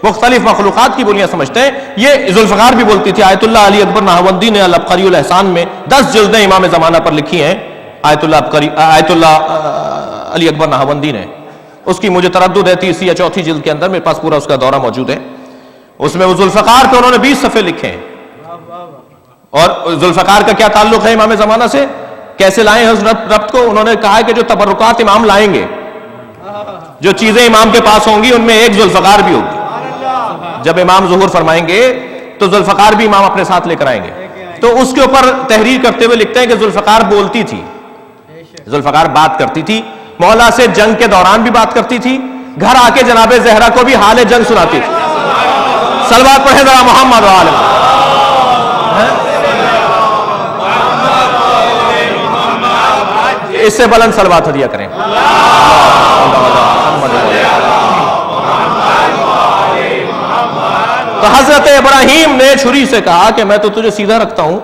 مختلف مخلوقات کی بولیاں سمجھتے ہیں۔ یہ ذوالفقار بھی بولتی تھی۔ آیت اللہ علی اکبر نہاوندی نے العبقری الاحسان میں 10 جلدیں امام زمانہ پر لکھی ہیں۔ آیت اللہ علی اکبر نہاوندی نے، اس کی مجھے تردد ہے 3 یا 4 جلد کے اندر، میرے پاس پورا اس کا دورہ موجود ہے۔ اس میں ذوالفقار پہ انہوں نے 20 صفحے لکھے ہیں۔ اور ذوالفقار کا کیا تعلق ہے امام زمانہ سے، کیسے لائے ہیں اس ربط کو؟ انہوں نے کہا کہ جو تبرکات امام لائیں گے، جو چیزیں امام کے پاس ہوں گی ان میں ایک ذوالفقار بھی ہوگی۔ جب امام ظہور فرمائیں گے تو ذوالفقار بھی امام اپنے ساتھ لے کر آئیں گے۔ تو اس کے اوپر تحریر کرتے ہوئے لکھتے ہیں کہ ذوالفقار بولتی تھی، ذوالفقار بات کرتی تھی، مولا سے جنگ کے دوران بھی بات کرتی تھی، گھر آ کے جناب زہرا کو بھی حال جنگ سناتی تھی۔ صلوات پڑھیں ذرا محمد و آل محمد۔ اس سے بلند صلوات ہدیہ کریں۔ تو حضرت ابراہیم نے چھری سے کہا کہ میں تو تجھے سیدھا رکھتا ہوں،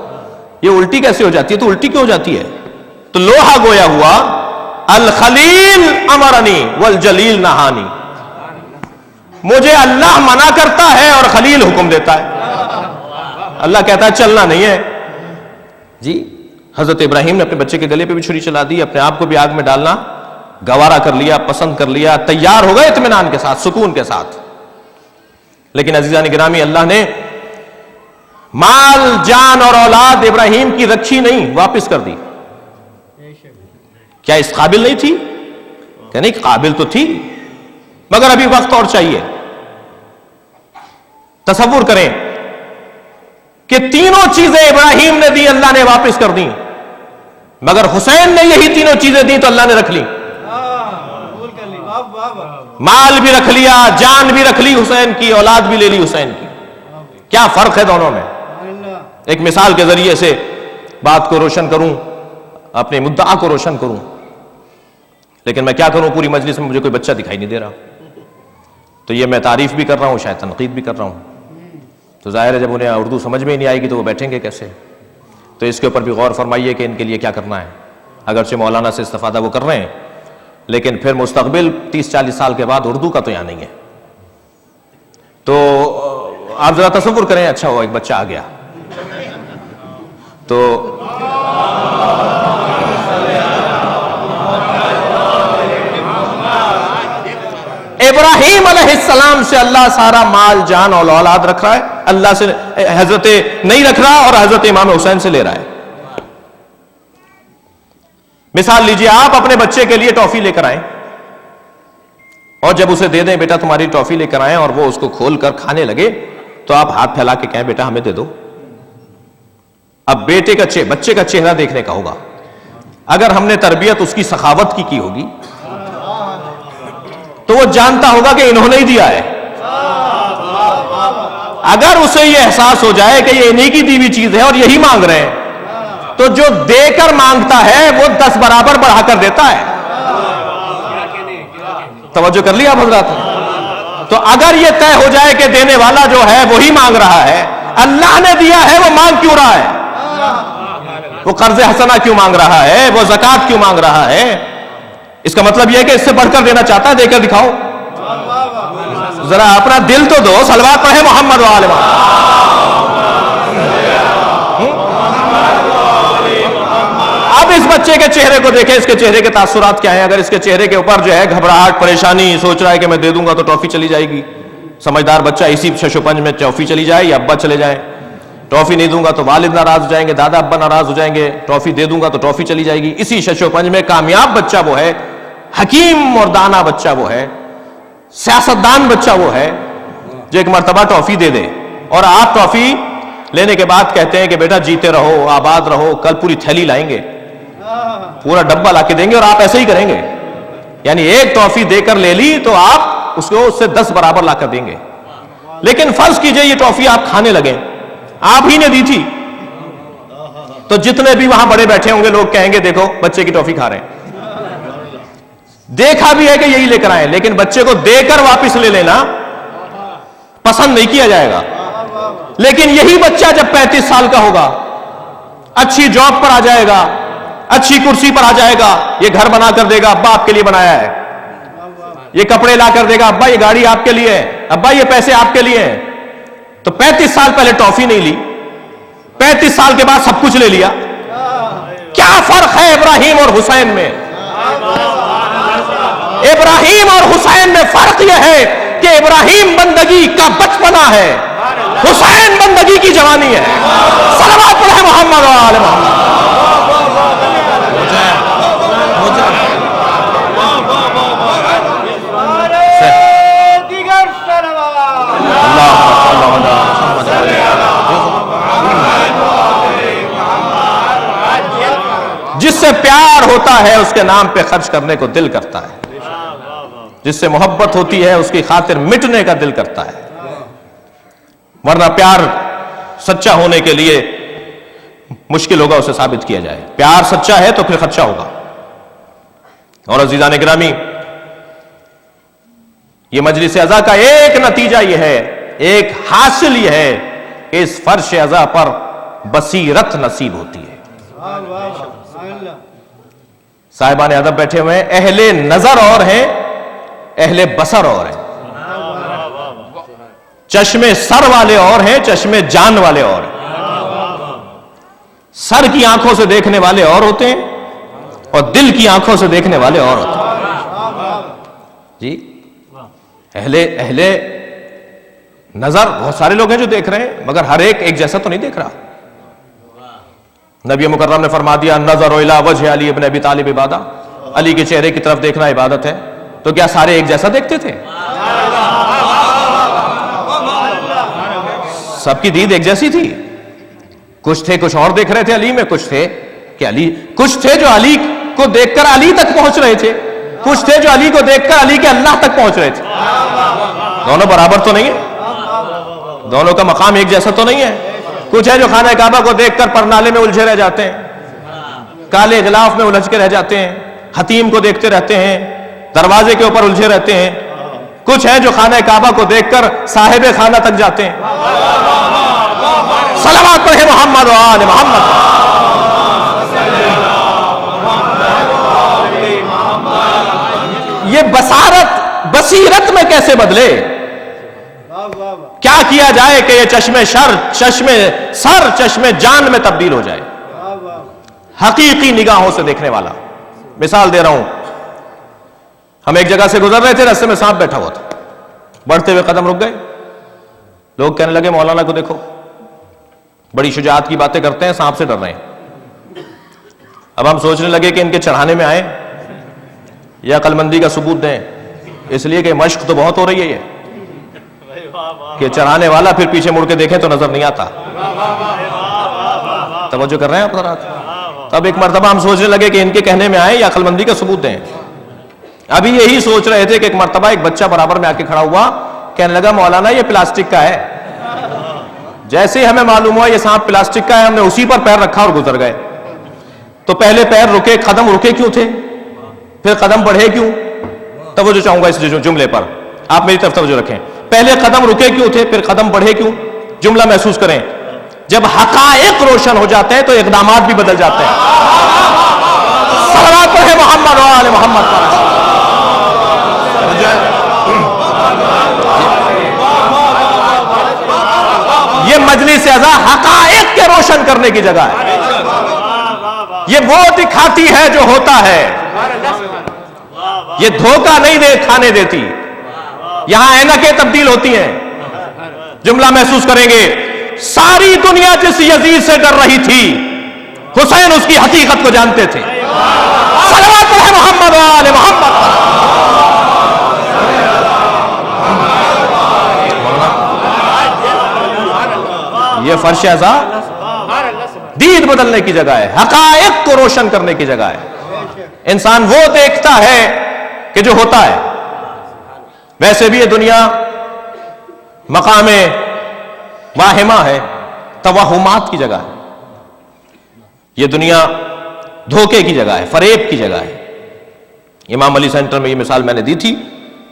یہ الٹی کیسے ہو جاتی ہے؟ تو الٹی کیوں ہو جاتی ہے؟ تو لوہا گویا ہوا، الخلیل امرنی والجلیل نہانی، مجھے اللہ منع کرتا ہے اور خلیل حکم دیتا ہے۔ اللہ کہتا ہے چلنا نہیں ہے جی۔ حضرت ابراہیم نے اپنے بچے کے گلے پہ بھی چھری چلا دی، اپنے آپ کو بھی آگ میں ڈالنا گوارا کر لیا، پسند کر لیا، تیار ہو گئے اطمینان کے ساتھ، سکون کے ساتھ۔ لیکن عزیزان گرامی، اللہ نے مال جان اور اولاد ابراہیم کی رکھی نہیں، واپس کر دی. کیا اس قابل نہیں تھی؟ کہ نہیں، قابل تو تھی، مگر ابھی وقت اور چاہیے. تصور کریں کہ تینوں چیزیں ابراہیم نے دی، اللہ نے واپس کر دی، مگر حسین نے یہی تینوں چیزیں دی تو اللہ نے رکھ لی. مال بھی رکھ لیا، جان بھی رکھ لی حسین کی، اولاد بھی لے لی حسین کی. کیا فرق ہے دونوں میں؟ ایک مثال کے ذریعے سے بات کو روشن کروں، اپنے مدعا کو روشن کروں. لیکن میں کیا کروں، پوری مجلس میں مجھے کوئی بچہ دکھائی نہیں دے رہا، تو یہ میں تعریف بھی کر رہا ہوں، شاید تنقید بھی کر رہا ہوں. تو ظاہر ہے جب انہیں اردو سمجھ میں ہی نہیں آئے گی تو وہ بیٹھیں گے کیسے؟ تو اس کے اوپر بھی غور فرمائیے کہ ان کے لیے کیا کرنا ہے. اگرچہ مولانا سے استفادہ وہ کر رہے ہیں، لیکن پھر مستقبل 30-40 سال کے بعد اردو کا تو یہاں نہیں ہے. تو آپ ذرا تصور کریں، اچھا ہوا ایک بچہ آ گیا. تو ابراہیم علیہ السلام سے اللہ سارا مال جان اور اولاد رکھ رہا ہے، اللہ سے حضرت نہیں رکھ رہا اور حضرت امام حسین سے لے رہا ہے. مثال لیجئے، آپ اپنے بچے کے لیے ٹافی لے کر آئیں اور جب اسے دے دیں بیٹا تمہاری ٹافی لے کر آئیں اور وہ اس کو کھول کر کھانے لگے تو آپ ہاتھ پھیلا کے کہیں بیٹا ہمیں دے دو. اب بچے کا چہرہ دیکھنے کا ہوگا. اگر ہم نے تربیت اس کی سخاوت کی ہوگی تو وہ جانتا ہوگا کہ انہوں نے ہی دیا ہے. اگر اسے یہ احساس ہو جائے کہ یہ انہی کی دی ہوئی چیز ہے اور یہی مانگ رہے ہیں تو جو دے کر مانگتا ہے وہ 10 برابر بڑھا کر دیتا ہے. توجہ کر لیا حضرات؟ تو اگر یہ طے ہو جائے کہ دینے والا جو ہے وہی مانگ رہا ہے، اللہ نے دیا ہے، وہ مانگ کیوں رہا ہے؟ وہ قرض حسنہ کیوں مانگ رہا ہے؟ وہ زکوٰۃ کیوں مانگ رہا ہے؟ اس کا مطلب یہ ہے کہ اس سے بڑھ کر دینا چاہتا ہے، دے کر دکھاؤ. ذرا اپنا دل تو دو، صلوات پڑھے محمد وآل محمد. اب اس بچے کے چہرے کو دیکھیں، اس کے چہرے کے تاثرات کیا ہیں. اگر اس کے چہرے کے اوپر جو ہے گھبراہٹ، پریشانی، سوچ رہا ہے کہ میں دے دوں گا تو ٹافی چلی جائے گی. سمجھدار بچہ اسی شش و پنج میں ٹافی چلی جائے یا ابا چلے جائیں. ٹافی نہیں دوں گا تو والد ناراض ہو جائیں گے، دادا ابا ناراض ہو جائیں گے. ٹافی دے دوں گا تو ٹافی چلی جائے گی. اسی شش و پنج میں کامیاب بچہ وہ ہے، حکیم اور دانا بچہ وہ ہے، سیاستدان بچہ وہ ہے جو ایک مرتبہ ٹافی دے دے اور آپ ٹافی لینے کے بعد کہتے ہیں کہ بیٹا جیتے رہو، آباد رہو، کل پوری تھیلی لائیں گے، پورا ڈبہ لا کے دیں گے اور آپ ایسے ہی کریں گے. یعنی ایک ٹافی دے کر لے لی تو آپ اس کو اس سے 10 برابر لا کر دیں گے. لیکن فرض کیجئے یہ ٹافی آپ کھانے لگیں، آپ ہی نے دی تھی، تو جتنے بھی وہاں بڑے بیٹھے ہوں گے لوگ کہیں گے دیکھو بچے کی ٹافی کھا رہے ہیں. دیکھا بھی ہے کہ یہی لے کر آئے، لیکن بچے کو دے کر واپس لے لینا پسند نہیں کیا جائے گا. لیکن یہی بچہ جب 35 سال کا ہوگا، اچھی جاب پر آ جائے گا، اچھی کرسی پر آ جائے گا، یہ گھر بنا کر دے گا، ابا آپ کے لیے بنایا ہے. یہ کپڑے لا کر دے گا، ابا یہ گاڑی آپ کے لیے ہے، ابا یہ پیسے آپ کے لیے ہیں. تو 35 سال پہلے ٹافی نہیں لی، 35 سال کے بعد سب کچھ لے لیا. کیا فرق ہے ابراہیم اور حسین میں؟ ابراہیم اور حسین میں فرق یہ ہے کہ ابراہیم بندگی کا بچپنا ہے، حسین بندگی کی جوانی ہے. صلوات پڑھے محمد و آل محمد. جس سے پیار ہوتا ہے اس کے نام پہ خرچ کرنے کو دل کرتا ہے، جس سے محبت ہوتی ہے اس کی خاطر مٹنے کا دل کرتا ہے. ورنہ پیار سچا ہونے کے لیے مشکل ہوگا اسے ثابت کیا جائے. پیار سچا ہے تو پھر خرچہ ہوگا. اور عزیزان گرامی، یہ مجلس عزا کا ایک نتیجہ یہ ہے، ایک حاصل یہ ہے کہ اس فرش عزا پر بصیرت نصیب ہوتی ہے. صاحبان ادب بیٹھے ہوئے ہیں، اہل نظر اور ہیں، اہل بصر اور ہیں. چشمے سر والے اور ہیں، چشمے جان والے اور ہیں. سر کی آنکھوں سے دیکھنے والے اور ہوتے ہیں اور دل کی آنکھوں سے دیکھنے والے اور ہوتے ہیں. جی اہل نظر بہت سارے لوگ ہیں جو دیکھ رہے ہیں، مگر ہر ایک جیسا تو نہیں دیکھ رہا. نبی مکرم نے فرما دیا نظر الی وجہ علی ابن ابی طالب عبادہ، علی کے چہرے کی طرف دیکھنا عبادت ہے. تو کیا سارے ایک جیسا دیکھتے تھے؟ سب کی دید ایک جیسی تھی. کچھ تھے کچھ اور دیکھ رہے تھے علی میں، کچھ تھے جو علی کو دیکھ کر علی تک پہنچ رہے تھے، کچھ تھے جو علی کو دیکھ کر علی کے اللہ تک پہنچ رہے تھے. دونوں برابر تو نہیں ہے، دونوں کا مقام ایک جیسا تو نہیں ہے. کچھ ہے جو خانہ کعبہ کو دیکھ کر پرنالے میں الجھے رہ جاتے ہیں، کالے غلاف میں الجھ کے رہ جاتے ہیں، حتیم کو دیکھتے رہتے ہیں، دروازے کے اوپر الجھے رہتے ہیں. کچھ ہے جو خانہ کعبہ کو دیکھ کر صاحب خانہ تک جاتے ہیں. صلوات پڑھے محمد و آل محمد. یہ بصیرت میں کیسے بدلے؟ کیا کیا جائے کہ یہ چشم جان میں تبدیل ہو جائے؟ حقیقی نگاہوں سے دیکھنے والا. مثال دے رہا ہوں، ہم ایک جگہ سے گزر رہے تھے، راستے میں سانپ بیٹھا ہوا تھا. بڑھتے ہوئے قدم رک گئے. لوگ کہنے لگے مولانا کو دیکھو، بڑی شجاعت کی باتیں کرتے ہیں، سانپ سے ڈر رہے ہیں. اب ہم سوچنے لگے کہ ان کے چڑھانے میں آئیں یا عقل مندی کا ثبوت دیں، اس لیے کہ مشق تو بہت ہو رہی ہے یہ کہ چڑھانے والا پھر پیچھے مڑ کے دیکھیں تو نظر نہیں آتا. توجہ کر رہے ہیں آپ حضرات؟ تب ایک مرتبہ ہم سوچنے لگے کہ ان کے کہنے میں آئیں یا عقل مندی کا ثبوت دیں. ابھی یہی سوچ رہے تھے کہ ایک مرتبہ ایک بچہ برابر میں آ کے کھڑا ہوا، کہنے لگا مولانا یہ پلاسٹک کا ہے. جیسے ہی ہمیں معلوم ہوا یہ سانپ پلاسٹک کا ہے، ہم نے اسی پر پیر رکھا اور گزر گئے. تو پہلے پیر رکے، قدم رکے کیوں تھے؟ پھر قدم بڑھے کیوں؟ توجہ چاہوں گا اس جملے پر، آپ میری طرف توجہ رکھیں. پہلے قدم رکے کیوں تھے، پھر قدم بڑھے کیوں؟ جملہ محسوس کریں. جب حقائق روشن ہو جاتے ہیں تو اقدامات بھی بدل جاتے ہیں. صلوات پڑھے محمد و آل محمد پر. یہ مجلس اعزا حقائق کے روشن کرنے کی جگہ ہے. یہ وہ دکھاتی ہے جو ہوتا ہے، یہ دھوکہ نہیں کھانے دیتی. یہاں اینکیں تبدیل ہوتی ہیں. جملہ محسوس کریں گے. ساری دنیا جس یزید سے ڈر رہی تھی، حسین اس کی حقیقت کو جانتے تھے. صلوات پڑھے محمد و آل محمد. یہ فرش اعزا دید بدلنے کی جگہ ہے، حقائق کو روشن کرنے کی جگہ ہے. انسان وہ دیکھتا ہے کہ جو ہوتا ہے. ویسے بھی یہ دنیا مقام واہمہ ہے، توہمات کی جگہ ہے. یہ دنیا دھوکے کی جگہ ہے، فریب کی جگہ ہے. امام علی سینٹر میں یہ مثال میں نے دی تھی،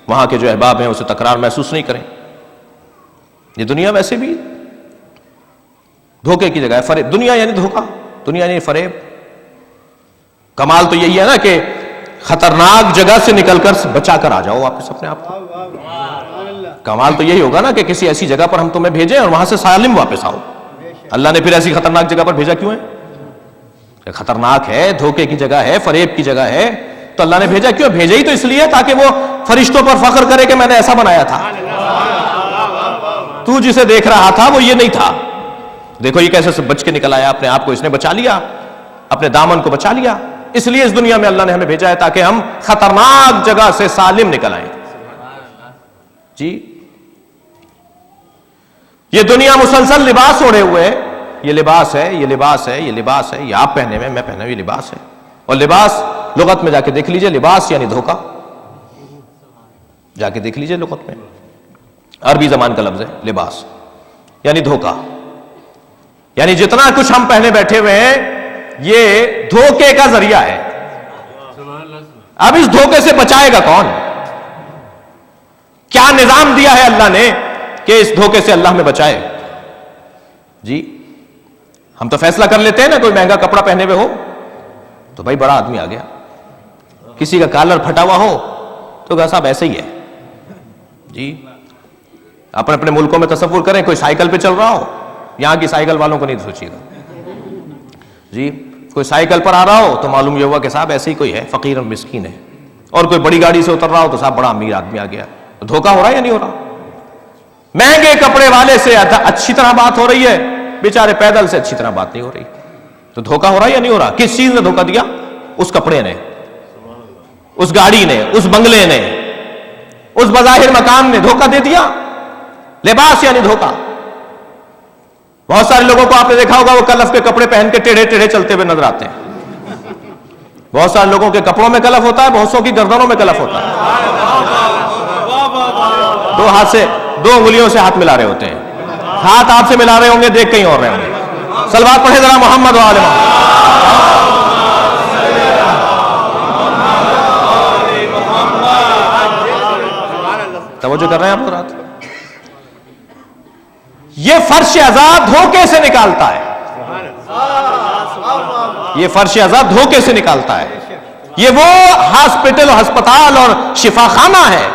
وہاں کے جو احباب ہیں اسے تکرار محسوس نہیں کریں. یہ دنیا ویسے بھی دھوکے کی جگہ ہے. فریب، دنیا یعنی دھوکہ، دنیا یعنی فریب. کمال تو یہی ہے نا کہ خطرناک جگہ سے نکل کر بچا کر آ جاؤ واپس اپنے آپ کو. کمال تو یہی ہوگا نا کہ کسی ایسی جگہ پر ہم تمہیں بھیجیں اور وہاں سے سالم واپس آؤ. اللہ نے پھر ایسی خطرناک جگہ پر بھیجا کیوں ہے؟ خطرناک ہے، دھوکے کی جگہ ہے، فریب کی جگہ ہے، تو اللہ نے بھیجا کیوں؟ بھیجا ہی تو اس لیے تاکہ وہ فرشتوں پر فخر کرے کہ میں نے ایسا بنایا تھا. تو جسے دیکھ رہا تھا وہ یہ نہیں تھا. دیکھو یہ کیسے بچ کے نکل آیا، اپنے آپ کو اس نے بچا لیا، اپنے دامن کو بچا لیا. اس لیے اس دنیا میں اللہ نے ہمیں بھیجا ہے تاکہ ہم خطرناک جگہ سے سالم نکل آئیں. جی یہ دنیا مسلسل لباس اوڑھے ہوئے، یہ لباس ہے، یہ لباس ہے، یہ لباس ہے، یہ آپ پہنے ہوئے، میں پہنے ہوئے، یہ لباس ہے. اور لباس لغت میں جا کے دیکھ لیجئے، لباس یعنی دھوکہ. جا کے دیکھ لیجئے لغت میں، عربی زبان کا لفظ ہے لباس یعنی دھوکہ. یعنی جتنا کچھ ہم پہنے بیٹھے ہوئے ہیں یہ دھوکے کا ذریعہ ہے. اب اس دھوکے سے بچائے گا کون؟ کیا نظام دیا ہے اللہ نے کہ اس دھوکے سے اللہ میں بچائے؟ جی ہم تو فیصلہ کر لیتے ہیں نا، کوئی مہنگا کپڑا پہنے ہوئے ہو تو بھائی بڑا آدمی آ گیا، کسی کا کالر پھٹا ہوا ہو تو کہا صاحب ایسے ہی ہے. جی اپنے اپنے ملکوں میں تصور کریں، کوئی سائیکل پہ چل رہا ہو، یہاں کی سائیکل والوں کو نہیں سوچیے گا. جی کوئی سائیکل پر آ رہا ہو تو معلوم یہ ہوا کہ صاحب ایسے ہی کوئی ہے، فقیر اور مسکین ہے. اور کوئی بڑی گاڑی سے اتر رہا ہو تو صاحب بڑا امیر آدمی آ گیا. دھوکہ ہو رہا ہے یا نہیں ہو رہا؟ مہنگے کپڑے والے سے اچھی طرح بات ہو رہی ہے، بیچارے پیدل سے اچھی طرح بات نہیں ہو رہی. تو دھوکہ ہو رہا ہے یا نہیں ہو رہا؟ کس چیز نے دھوکہ دیا؟ اس کپڑے نے، اس گاڑی نے، اس بنگلے نے، اس بظاہر مکان نے دھوکہ دے دیا. لباس یعنی دھوکہ. بہت سارے لوگوں کو آپ نے دیکھا ہوگا وہ کلف کے کپڑے پہن کے ٹیڑھے ٹیڑھے چلتے ہوئے نظر آتے ہیں. بہت سارے لوگوں کے کپڑوں میں کلف ہوتا ہے، بہت سو کی گردنوں میں کلف ہوتا ہے. دو ہاتھ سے، دو انگلیوں سے ہاتھ ملا رہے ہوتے ہیں. ہاتھ آپ سے ملا رہے ہوں گے، دیکھ کہیں اور رہے ہوں گے. صلوات پڑھے ذرا محمد و آل محمد. توجہ کر رہے ہیں آپ حضرات؟ یہ فرش عزا دھوکے سے نکالتا ہے. یہ فرش عزا دھوکے سے نکالتا ہے. یہ وہ ہاسپٹل، ہسپتال اور شفا خانہ ہے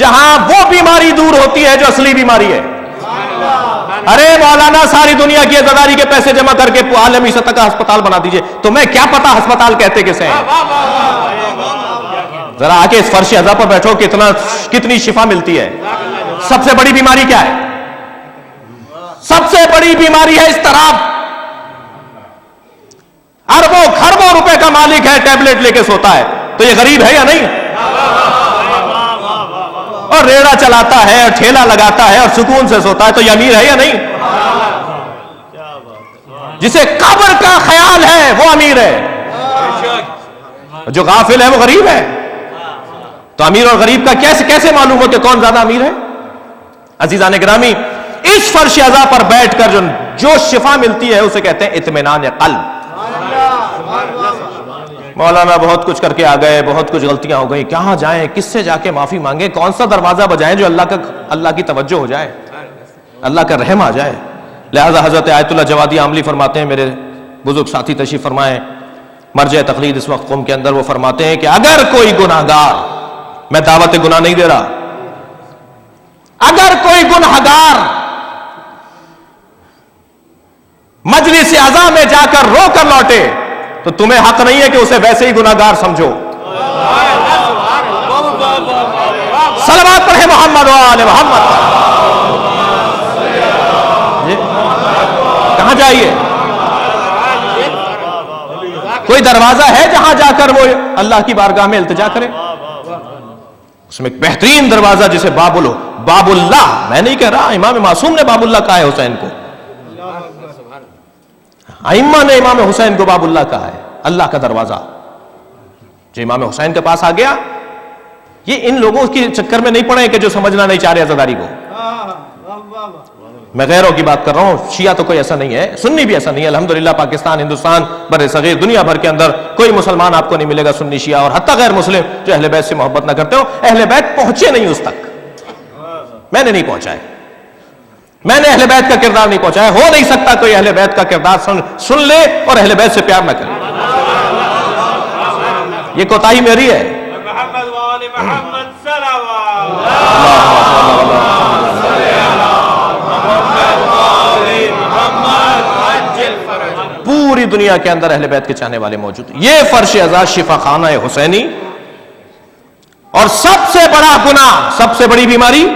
جہاں وہ بیماری دور ہوتی ہے جو اصلی بیماری ہے. ارے مولانا ساری دنیا کی عزاداری کے پیسے جمع کر کے عالمی سطح کا ہسپتال بنا دیجئے. تمہیں کیا پتا ہسپتال کہتے کسے ہیں؟ ذرا آ کے اس فرش عزا پر بیٹھو، کتنی شفا ملتی ہے. سب سے بڑی بیماری کیا ہے؟ سب سے بڑی بیماری ہے اضطراب. اربوں کھربوں روپے کا مالک ہے، ٹیبلٹ لے کے سوتا ہے، تو یہ غریب ہے یا نہیں؟ اور ریڑا چلاتا ہے اور ٹھیلا لگاتا ہے اور سکون سے سوتا ہے، تو یہ امیر ہے یا نہیں؟ جسے قبر کا خیال ہے وہ امیر ہے، جو غافل ہے وہ غریب ہے. تو امیر اور غریب کا کیسے معلوم ہو کہ کون زیادہ امیر ہے؟ عزیزان گرامی، اس فرش عزا پر بیٹھ کر جو شفا ملتی ہے اسے کہتے ہیں اطمینان قلب. مولانا بہت کچھ کر کے آ گئے، بہت کچھ غلطیاں ہو گئی، کہاں جائیں، کس سے جا کے معافی مانگیں، کون سا دروازہ بجائیں جو اللہ کی توجہ ہو جائے، اللہ کا رحم آ جائے. لہذا حضرت آیت اللہ جوادی عاملی فرماتے ہیں، میرے بزرگ ساتھی تشریف فرمائیں مرجع تقلید اس وقت قوم کے اندر، وہ فرماتے ہیں کہ اگر کوئی گناہگار، میں دعوت گناہ نہیں دے رہا، اگر کوئی گناہگار مجلس عزا میں جا کر رو کر لوٹے تو تمہیں حق نہیں ہے کہ اسے ویسے ہی گناہگار سمجھو. صلوات پڑھے محمد و آل محمد. کہاں جائیے؟ کوئی دروازہ ہے جہاں جا کر وہ اللہ کی بارگاہ میں التجا کرے؟ اس میں ایک بہترین دروازہ جسے باب اللہ، میں نہیں کہہ رہا، امام معصوم نے باب اللہ کہا ہے حسین کو، ائمہ نے امام حسین کو باب اللہ کہا ہے، اللہ کا دروازہ. جو امام حسین کے پاس آ گیا، یہ ان لوگوں کے چکر میں نہیں پڑے کہ جو سمجھنا نہیں چاہ رہے عزاداری کو. میں غیروں کی بات کر رہا ہوں، شیعہ تو کوئی ایسا نہیں ہے، سنی بھی ایسا نہیں ہے. الحمدللہ پاکستان، ہندوستان، بر صغیر، دنیا بھر کے اندر کوئی مسلمان آپ کو نہیں ملے گا سنی شیعہ اور حتیٰ غیر مسلم جو اہل بیت سے محبت نہ کرتے ہو. اہل بیت پہنچے نہیں اس تک، میں نے نہیں پہنچائے، میں نے اہل بیت کا کردار نہیں پہنچایا. ہو نہیں سکتا کوئی اہل بیت کا کردار سن لے اور اہل بیت سے پیار نہ کرے. یہ کوتاہی میری ہے. پوری دنیا کے اندر اہل بیت کے چاہنے والے موجود. یہ فرش عزا شفا خانہ حسینی. اور سب سے بڑا گناہ، سب سے بڑی بیماری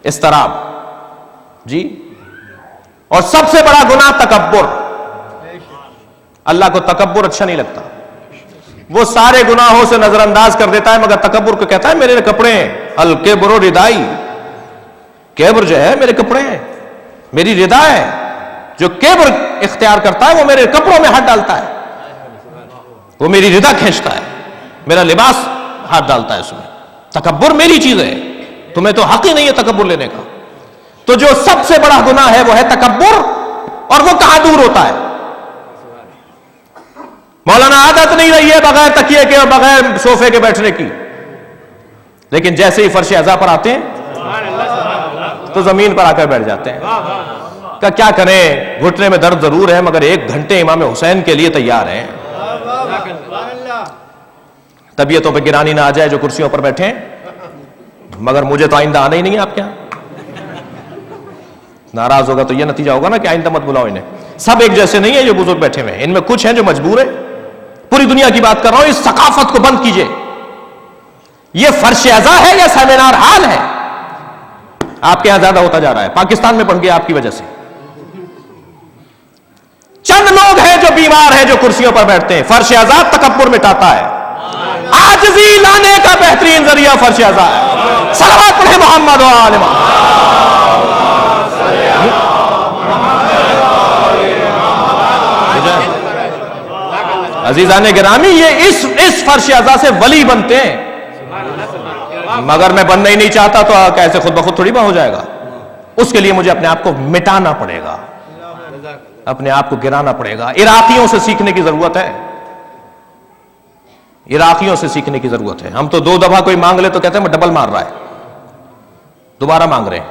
اضطراب جی. اور سب سے بڑا گناہ تکبر. اللہ کو تکبر اچھا نہیں لگتا، وہ سارے گناہوں سے نظر انداز کر دیتا ہے، مگر تکبر کو کہتا ہے میرے کپڑے ہیں. الکبر ردائی، کبر جو ہے میرے کپڑے ہیں، میری ردا ہے. جو کبر اختیار کرتا ہے وہ میرے کپڑوں میں ہاتھ ڈالتا ہے، وہ میری ردا کھینچتا ہے، میرا لباس ہاتھ ڈالتا ہے اس میں. تکبر میری چیز ہے، تمہیں تو حق ہی نہیں ہے تکبر لینے کا. تو جو سب سے بڑا گناہ ہے وہ ہے تکبر. اور وہ کہاں دور ہوتا ہے؟ مولانا عادت نہیں رہی ہے بغیر تکیے کے اور بغیر صوفے کے بیٹھنے کی، لیکن جیسے ہی فرش عزا پر آتے ہیں تو زمین پر آ کر بیٹھ جاتے ہیں. کیا کریں، گھٹنے میں درد ضرور ہے مگر 1 گھنٹے امام حسین کے لیے تیار ہیں. طبیعتوں پہ گرانی نہ آ جائے جو کرسیوں پر بیٹھے ہیں، مگر مجھے تو آئندہ آنا ہی نہیں ہے. آپ کیا ناراض ہوگا تو یہ نتیجہ ہوگا نا کہ آئندہ مت بلاؤ انہیں. سب ایک جیسے نہیں ہیں جو بزرگ بیٹھے ہوئے ہیں، ان میں کچھ ہیں جو مجبور ہیں. پوری دنیا کی بات کر رہا ہوں، اس ثقافت کو بند کیجئے. یہ فرش عزا ہے یا سیمینار ہال ہے؟ آپ کے یہاں زیادہ ہوتا جا رہا ہے، پاکستان میں بڑھ گیا آپ کی وجہ سے. چند لوگ ہیں جو بیمار ہیں، جو کرسیوں پر بیٹھتے ہیں. فرش آزاد تکبر مٹاتا ہے، عاجزی لانے کا بہترین ذریعہ فرش آزاد ہے. صلوات پڑھیں محمد و آل محمد. عزیزان گرامی، یہ اس فرش آزاد سے ولی بنتے ہیں، مگر میں بننا ہی نہیں چاہتا تو کیسے خود بخود تھوڑی ہو جائے گا. اس کے لیے مجھے اپنے آپ کو مٹانا پڑے گا، اپنے آپ کو گرانا پڑے گا. عراقیوں سے سیکھنے کی ضرورت ہے، عراقیوں سے سیکھنے کی ضرورت ہے. ہم تو 2 دفعہ کوئی مانگ لے تو کہتے ہیں میں ڈبل مار رہا ہے، دوبارہ مانگ رہے ہیں.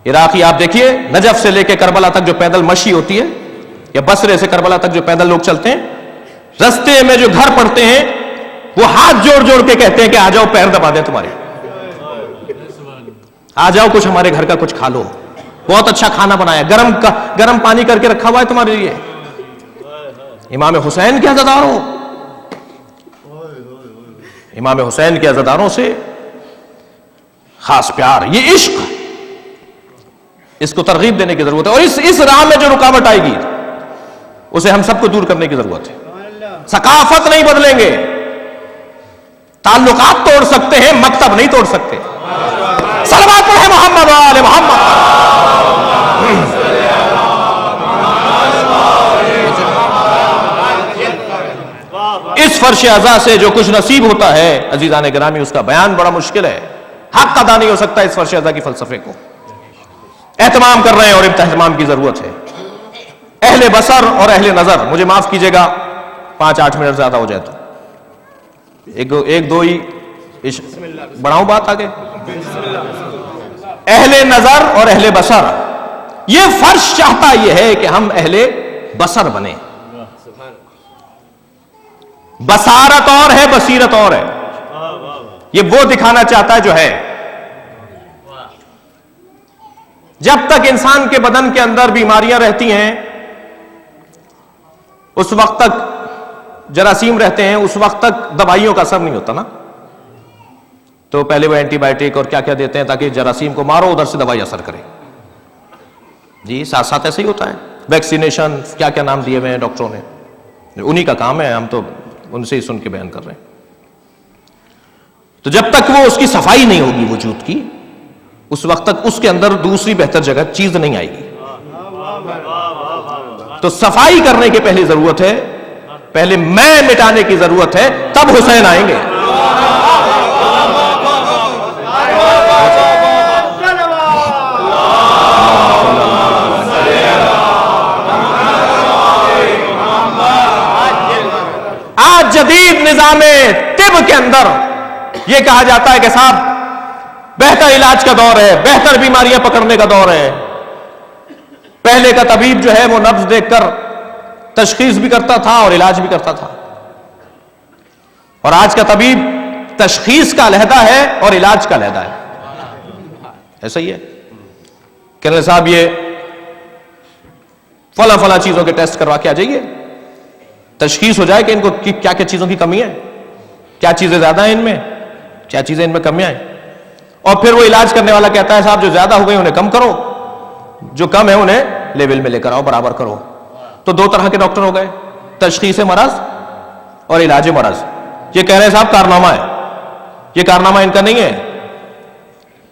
عراقی آپ دیکھیے، نجف سے لے کے کربلا تک جو پیدل مشی ہوتی ہے، یا بصرے سے کربلا تک جو پیدل لوگ چلتے ہیں، رستے میں جو گھر پڑتے ہیں وہ ہاتھ جوڑ جوڑ کے کہتے ہیں کہ آ جاؤ پیر دبا دیں تمہارے، آ جاؤ کچھ ہمارے گھر کا کچھ کھا لو، بہت اچھا کھانا بنایا، گرم پانی کر کے رکھا ہوا ہے تمہارے لیے. امام حسین کے عزاداروں، امام حسین کے عزاداروں سے خاص پیار، یہ عشق، اس کو ترغیب دینے کی ضرورت ہے. اور اس راہ میں جو رکاوٹ آئے گی اسے ہم سب کو دور کرنے کی ضرورت ہے. ثقافت نہیں بدلیں گے، تعلقات توڑ سکتے ہیں، مکتب نہیں توڑ سکتے. صلوات پڑھیں محمد و آل محمد. اس فرش عزا سے جو کچھ نصیب ہوتا ہے عزیزان گرامی، اس کا بیان بڑا مشکل ہے. حق ادا نہیں ہو سکتا اس فرش عزا کی فلسفے کو. اہتمام کر رہے ہیں اور اہتمام کی ضرورت ہے. اہل بصر اور اہل نظر، مجھے معاف کیجئے گا 5-8 منٹ زیادہ ہو جائے تو ایک دو ہی بڑھاؤں بات آگے. اہل نظر اور اہل بصر، یہ فرش چاہتا یہ ہے کہ ہم اہل بصر بنیں. بصارت اور ہے، بصیرت اور ہے. یہ وہ دکھانا چاہتا ہے جو ہے. جب تک انسان کے بدن کے اندر بیماریاں رہتی ہیں، اس وقت تک جراثیم رہتے ہیں، اس وقت تک دوائیوں کا اثر نہیں ہوتا نا. تو پہلے وہ اینٹی بائیوٹک اور کیا کیا دیتے ہیں تاکہ جراثیم کو مارو، ادھر سے دوائی اثر کرے. جی ساتھ ساتھ ایسے ہی ہوتا ہے. ویکسینیشن، کیا کیا نام دیے ہوئے ہیں ڈاکٹروں نے، انہی کا کام ہے، ہم تو ان سے ہی سن کے بیان کر رہے ہیں. تو جب تک وہ اس کی صفائی نہیں ہوگی وجود کی، اس وقت تک اس کے اندر دوسری بہتر جگہ چیز نہیں آئے گی. تو صفائی کرنے کی پہلی ضرورت ہے، پہلے میں مٹانے کی ضرورت ہے، تب حسین آئیں گے. آج جدید نظام طب کے اندر یہ کہا جاتا ہے کہ صاحب بہتر علاج کا دور ہے، بہتر بیماریاں پکڑنے کا دور ہے. پہلے کا طبیب جو ہے وہ نبض دیکھ کر تشخیص بھی کرتا تھا اور علاج بھی کرتا تھا، اور آج کا طبیب تشخیص کا علیحدہ ہے اور علاج کا علیحدہ ہے. ایسا ہی ہے. کہنے صاحب یہ فلاں چیزوں کے ٹیسٹ کروا کے آ جائیے، تشخیص ہو جائے کہ ان کو کیا کیا چیزوں کی کمی ہے، کیا چیزیں زیادہ ہیں ان میں، کیا چیزیں ان میں کمیاں ہیں. اور پھر وہ علاج کرنے والا کہتا ہے صاحب جو زیادہ ہو گئی انہیں کم کرو، جو کم ہے انہیں لیول میں لے کر آؤ، برابر کرو. تو 2 طرح کے ڈاکٹر ہو گئے، تشخیص مرض اور علاج مرض. یہ کہہ رہے ہیں صاحب کارنامہ ہے، یہ کارنامہ ان کا نہیں ہے.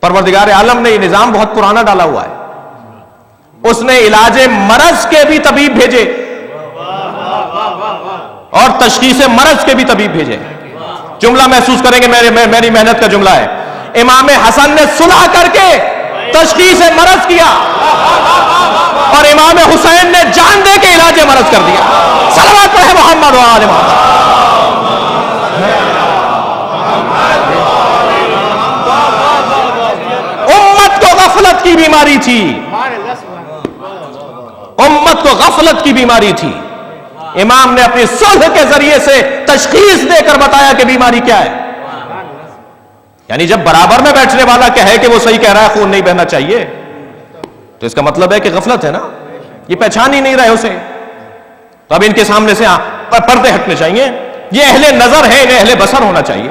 پروردگار عالم نے یہ نظام بہت پرانا ڈالا ہوا ہے. اس نے علاج مرض کے بھی طبیب بھیجے اور تشخیص مرض کے بھی طبیب بھیجے. جملہ محسوس کریں گے، میری محنت کا جملہ ہے. امام حسن نے صلح کر کے تشخیص مرض کیا اور امام حسین نے جان دے کے علاج مرض کر دیا. صلوات پڑھیں محمد و آل محمد. امت کو غفلت کی بیماری تھی، امت کو غفلت کی بیماری تھی. امام نے اپنی صلح کے ذریعے سے تشخیص دے کر بتایا کہ بیماری کیا ہے. یعنی جب برابر میں بیٹھنے والا کہے کہ وہ صحیح کہہ رہا ہے، خون نہیں بہنا چاہیے، تو اس کا مطلب ہے کہ غفلت ہے نا، یہ پہچان ہی نہیں رہے اسے. تو اب ان کے سامنے سے پردے ہٹنے چاہیے. یہ اہل نظر ہیں، انہیں اہل بصر ہونا چاہیے.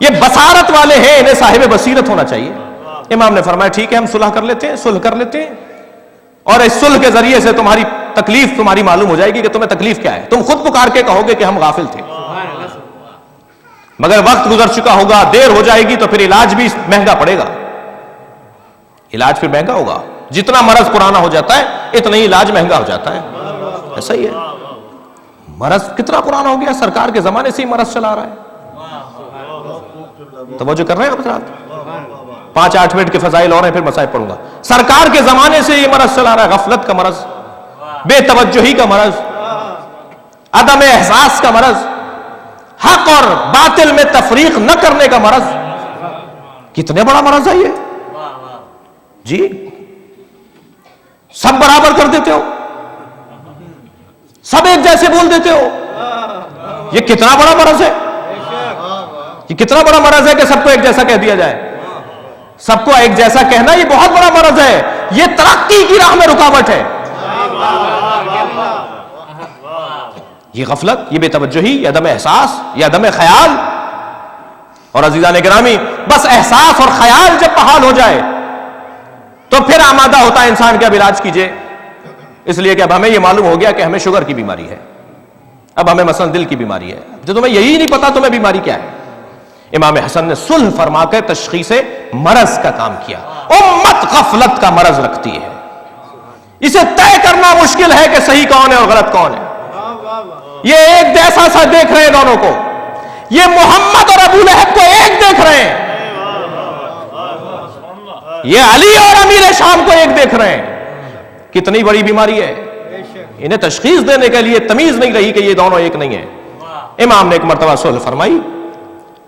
یہ بصارت والے ہیں، انہیں صاحب بصیرت ہونا چاہیے. امام نے فرمایا ٹھیک ہے ہم صلح کر لیتے ہیں، صلح کر لیتے ہیں، اور اس صلح کے ذریعے سے تمہاری تکلیف تمہاری معلوم ہو جائے گی کہ تمہیں تکلیف کیا ہے، تم خود پکار کے کہو گے کہ ہم غافل تھے، مگر وقت گزر چکا ہوگا، دیر ہو جائے گی تو پھر علاج بھی مہنگا پڑے گا، علاج پھر مہنگا ہوگا، جتنا مرض پرانا ہو جاتا ہے اتنا ہی علاج مہنگا ہو جاتا ہے. ایسا ہی ہے، مرض کتنا پرانا ہو گیا، سرکار کے زمانے سے ہی مرض چلا رہا ہے. توجہ کر رہے ہیں آپ حضرات؟ 5-8 منٹ کے فضائل اور ہیں پھر مسائل پڑھوں گا. سرکار کے زمانے سے یہ مرض چلا رہا ہے، غفلت کا مرض، بے توجہی کا مرض، عدم احساس کا مرض، حق اور باطل میں تفریق نہ کرنے کا مرض. کتنے بڑا مرض ہے یہ جی، سب برابر کر دیتے ہو، سب ایک جیسے بول دیتے ہو. یہ کتنا بڑا مرض ہے، یہ کتنا بڑا مرض ہے کہ سب کو ایک جیسا کہہ دیا جائے. سب کو ایک جیسا کہنا یہ بہت بڑا مرض ہے، یہ ترقی کی راہ میں رکاوٹ ہے. یہ غفلت، یہ بے توجہی، یہ عدم احساس، یہ عدم خیال. اور عزیزان گرامی، بس احساس اور خیال جب بحال ہو جائے تو پھر آمادہ ہوتا ہے انسان کہ اب علاج کیجئے. اس لیے کہ اب ہمیں یہ معلوم ہو گیا کہ ہمیں شوگر کی بیماری ہے، اب ہمیں مثلا دل کی بیماری ہے. جب تمہیں یہی نہیں پتا تمہیں بیماری کیا ہے. امام حسن نے صلح فرما کر تشخیص مرض کا کام کیا. امت غفلت کا مرض رکھتی ہے، اسے طے کرنا مشکل ہے کہ صحیح کون ہے اور غلط کون ہے. یہ ایک جیسا سا دیکھ رہے ہیں دونوں کو، یہ محمد اور ابو لہب کو ایک دیکھ رہے ہیں، یہ علی اور امیر شام کو ایک دیکھ رہے ہیں. کتنی بڑی بیماری ہے. انہیں تشخیص دینے کے لیے تمیز نہیں رہی کہ یہ دونوں ایک نہیں ہیں. امام نے ایک مرتبہ صلح فرمائی،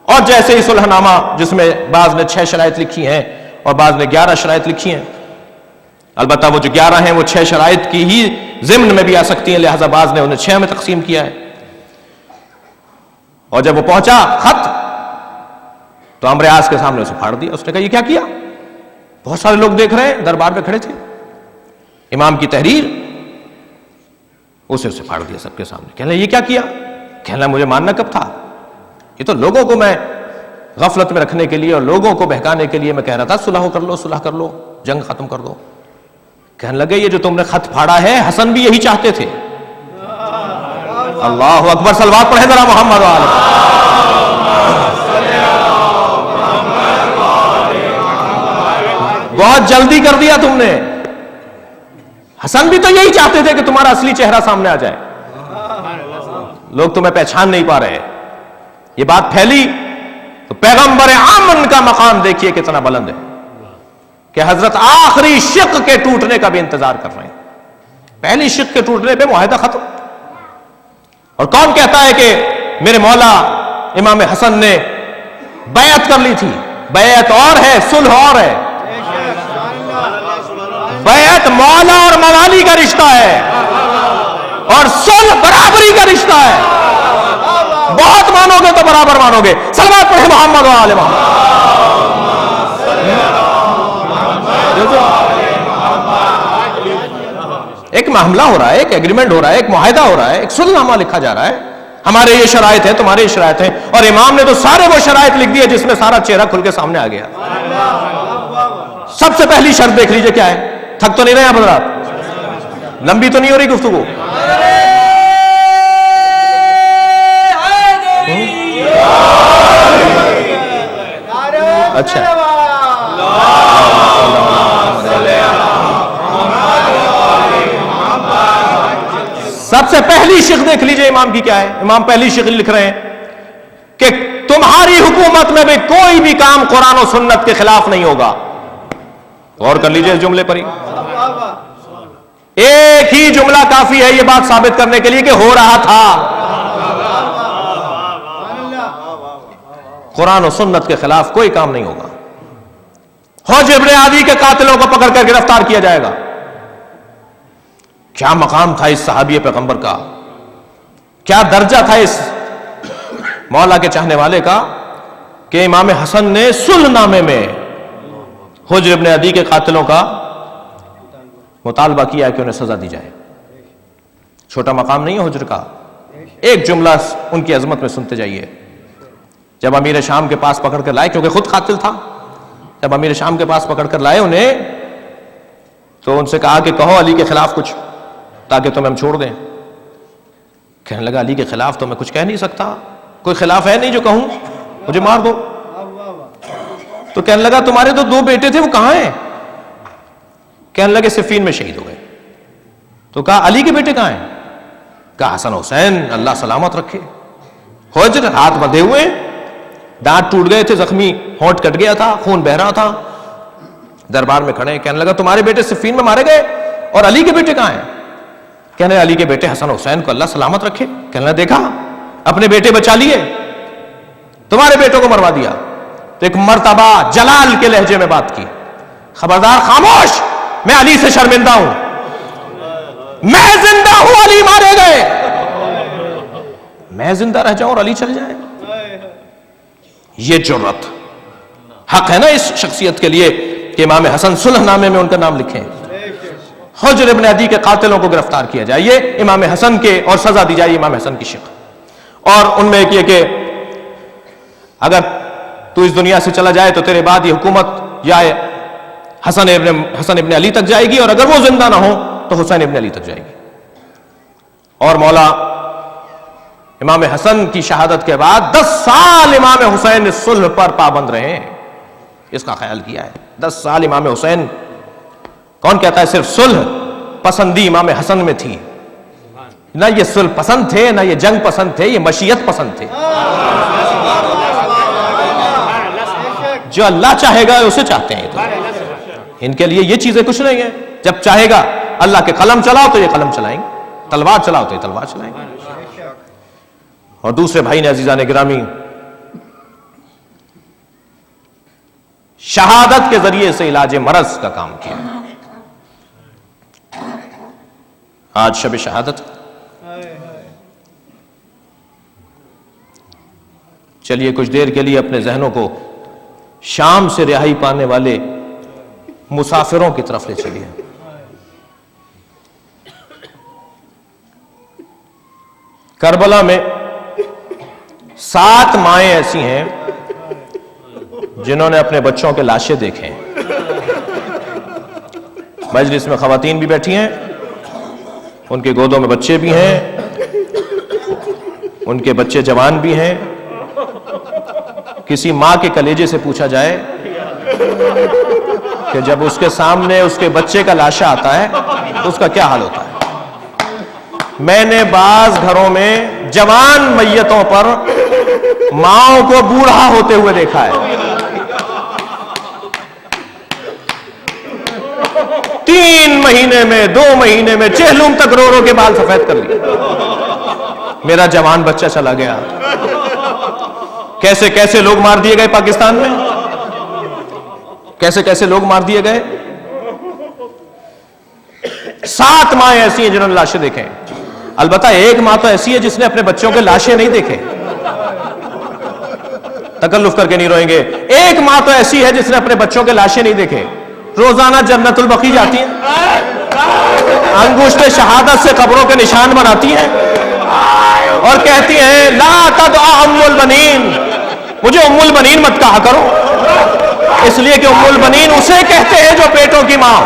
اور جیسے ہی صلح نامہ، جس میں بعض نے 6 شرائط لکھی ہیں اور بعض نے 11 شرائط لکھی ہیں، البتہ وہ جو 11 ہیں وہ 6 شرائط کی ہی ضمن میں بھی آ سکتی ہیں، لہذا بعض نے انہیں 6 میں تقسیم کیا ہے. اور جب وہ پہنچا خط تو عمرو عاص کے سامنے اسے پھاڑ دیا. اس نے کہا یہ کیا کیا؟ بہت سارے لوگ دیکھ رہے ہیں، دربار میں کھڑے تھے. امام کی تحریر، اسے پھاڑ دیا سب کے سامنے. کہنے یہ کیا کیا؟ کہنا مجھے ماننا کب تھا، یہ تو لوگوں کو میں غفلت میں رکھنے کے لیے اور لوگوں کو بہکانے کے لیے میں کہہ رہا تھا صلح کر لو، صلح کر لو، جنگ ختم کر دو. کہنے لگے یہ جو تم نے خط پھاڑا ہے حسن بھی یہی چاہتے تھے. اللہ اکبر، صلوات پڑھیں ذرا محمد وآلہ. بہت جلدی کر دیا تم نے. حسن بھی تو یہی چاہتے تھے کہ تمہارا اصلی چہرہ سامنے آ جائے. لوگ تمہیں پہچان نہیں پا رہے. یہ بات پھیلی تو پیغمبر آمن کا مقام دیکھیے کتنا بلند ہے کہ حضرت آخری شق کے ٹوٹنے کا بھی انتظار کر رہے ہیں. پہلی شق کے ٹوٹنے پہ معاہدہ ختم. اور کون کہتا ہے کہ میرے مولا امام حسن نے بیعت کر لی تھی؟ بیعت اور ہے، صلح اور ہے. بیعت مولا اور موالی کا رشتہ ہے اور صلح برابری کا رشتہ ہے. بہت مانو گے تو برابر مانو گے. صلوات پڑھیں محمد و آل محمد. ایک معاملہ ہو رہا ہے، ایک ایگریمنٹ ہو رہا ہے، ایک معاہدہ ہو رہا ہے، ایک صلح نامہ لکھا جا رہا ہے. ہمارے یہ شرائط ہیں، تمہارے یہ شرائط ہیں، اور امام نے تو سارے وہ شرائط لکھ دیے جس میں سارا چہرہ کھل کے سامنے آ گیا. سب سے پہلی شرط دیکھ لیجئے کیا ہے. تھک تو نہیں رہے آپ حضرات؟ لمبی تو نہیں ہو رہی گفتگو؟ اچھا، سب سے پہلی شق دیکھ لیجئے امام کی کیا ہے. امام پہلی شق لکھ رہے ہیں کہ تمہاری حکومت میں بھی کوئی بھی کام قرآن و سنت کے خلاف نہیں ہوگا. غور کر لیجئے اس جملے پر ہی. ایک ہی جملہ کافی ہے یہ بات ثابت کرنے کے لیے کہ ہو رہا تھا. قرآن و سنت کے خلاف کوئی کام نہیں ہوگا. حجر ابن عدی کے قاتلوں کو پکڑ کر گرفتار کیا جائے گا. کیا مقام تھا اس صحابی پیغمبر کا، کیا درجہ تھا اس مولا کے چاہنے والے کا کہ امام حسن نے صلح نامے میں حجر ابن عدی کے قاتلوں کا مطالبہ کیا کہ انہیں سزا دی جائے. چھوٹا مقام نہیں ہے حجر کا. ایک جملہ ان کی عظمت میں سنتے جائیے. جب امیر شام کے پاس پکڑ کر لائے، کیونکہ خود قاتل تھا، جب امیر شام کے پاس پکڑ کر لائے انہیں تو ان سے کہا کہ کہو علی کے خلاف کچھ تاکہ تمہیں ہم چھوڑ دیں. کہنے لگا علی کے خلاف تو میں کچھ کہہ نہیں سکتا, کوئی خلاف ہے نہیں جو کہوں, مجھے مار دو. تو کہنے لگا تمہارے تو 2 بیٹے تھے وہ کہاں ہیں؟ کہنے لگے صفین میں شہید ہو گئے. تو کہا علی کے بیٹے کہاں ہیں؟ کہا حسن حسین اللہ سلامت رکھے, حجر ہاتھ بندھے ہوئے, دانت ٹوٹ گئے تھے, زخمی ہونٹ کٹ گیا تھا, خون بہ رہا تھا, دربار میں کھڑے. کہنے لگا تمہارے بیٹے صفین میں مارے گئے اور علی کے بیٹے کہاں ہیں؟ کہنے علی کے بیٹے حسن حسین کو اللہ سلامت رکھے. کہنے لگا دیکھا اپنے بیٹے بچا لیے, تمہارے بیٹوں کو مروا دیا. تو ایک مرتبہ جلال کے لہجے میں بات کی, خبردار خاموش, میں علی سے شرمندہ ہوں, میں زندہ ہوں علی مارے گئے, میں زندہ رہ جاؤں اور علی چل جائے. یہ جرت حق ہے نا اس شخصیت کے لیے کہ امام حسن صلح نامے میں ان کا نام لکھیں, حجر ابن عدی کے قاتلوں کو گرفتار کیا جائے, یہ امام حسن کے, اور سزا دی جائے امام حسن کی شق. اور ان میں ایک یہ کہ اگر تو اس دنیا سے چلا جائے تو تیرے بعد یہ حکومت یا حسن ابن علی تک جائے گی, اور اگر وہ زندہ نہ ہو تو حسین ابن علی تک جائے گی. اور مولا امام حسن کی شہادت کے بعد 10 سال امام حسین صلح پر پابند رہے ہیں. اس کا خیال کیا ہے 10 سال امام حسین, کون کہتا ہے صرف صلح پسندی امام حسن میں تھی؟ نہ یہ صلح پسند تھے, نہ یہ جنگ پسند تھے, یہ مشیت پسند تھے. جو اللہ چاہے گا اسے چاہتے ہیں, تو ان کے لیے یہ چیزیں کچھ نہیں ہیں. جب چاہے گا اللہ کے قلم چلاؤ تو یہ قلم چلائیں گے, تلوار چلاؤ تو یہ تلوار چلائیں گے. اور دوسرے بھائی نے عزیزان گرامی شہادت کے ذریعے سے علاج مرض کا کام کیا. آج شب شہادت, چلیے کچھ دیر کے لیے اپنے ذہنوں کو شام سے رہائی پانے والے مسافروں کی طرف لے چلیے. کربلا میں 7 مائیں ایسی ہیں جنہوں نے اپنے بچوں کے لاشیں دیکھے ہیں. مجلس میں خواتین بھی بیٹھی ہیں, ان کے گودوں میں بچے بھی ہیں, ان کے بچے جوان بھی ہیں. کسی ماں کے کلیجے سے پوچھا جائے کہ جب اس کے سامنے اس کے بچے کا لاشا آتا ہے تو اس کا کیا حال ہوتا ہے. میں نے بعض گھروں میں جوان میتوں پر ماؤں کو بوڑھا ہوتے ہوئے دیکھا ہے. 3 مہینے میں 2 مہینے میں چہلم تک رو رو کے بال سفید کر لیے. میرا جوان بچہ چلا گیا. کیسے کیسے لوگ مار دیے گئے پاکستان میں, کیسے کیسے لوگ مار دیے گئے. 7 مائیں ایسی ہیں جنہوں نے لاشیں دیکھیں. البتہ ایک ماں تو ایسی ہے جس نے اپنے بچوں کے لاشیں نہیں دیکھے, تکلف کر کے نہیں روئیں گے. ایک ماں تو ایسی ہے جس نے اپنے بچوں کے لاشیں نہیں دیکھے. روزانہ جنت البقیع جاتی ہیں, انگشت شہادت سے قبروں کے نشان بناتی ہیں اور کہتی ہیں لا تدعا ام البنین, مجھے ام البنین مت کہا کرو, اس لیے کہ ام البنین اسے کہتے ہیں جو بیٹوں کی ماں.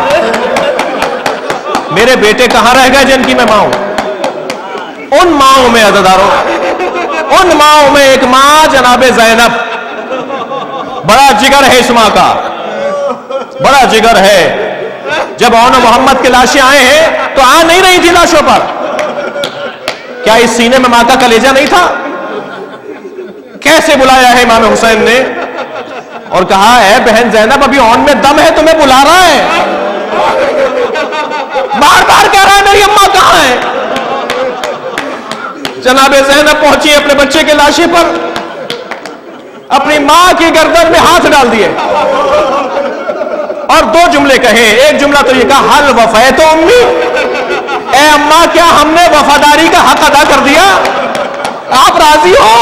میرے بیٹے کہاں رہ گئے جن کی میں ماں ہوں. ان ماؤں میں عزیزانو, ان ماؤں میں ایک ماں جناب زینب, بڑا جگر ہے اس ماں کا, بڑا جگر ہے. جب اون محمد کے لاشیں آئے ہیں تو آ نہیں رہی تھی لاشوں پر, کیا اس سینے میں ماں کا کلیجہ نہیں تھا؟ کیسے بلایا ہے امام حسین نے اور کہا اے بہن زینب ابھی اون میں دم ہے, تمہیں بلا رہا ہے, بار بار کہہ رہا ہے میری اماں کہاں ہے. جناب زینب پہنچی اپنے بچے کے لاشے پر, اپنی ماں کی گردن میں ہاتھ ڈال دیے اور 2 جملے کہے. ایک جملہ تو یہ کہا حل وفیت امی, اے اماں کیا ہم نے وفاداری کا حق ادا کر دیا, آپ راضی ہو.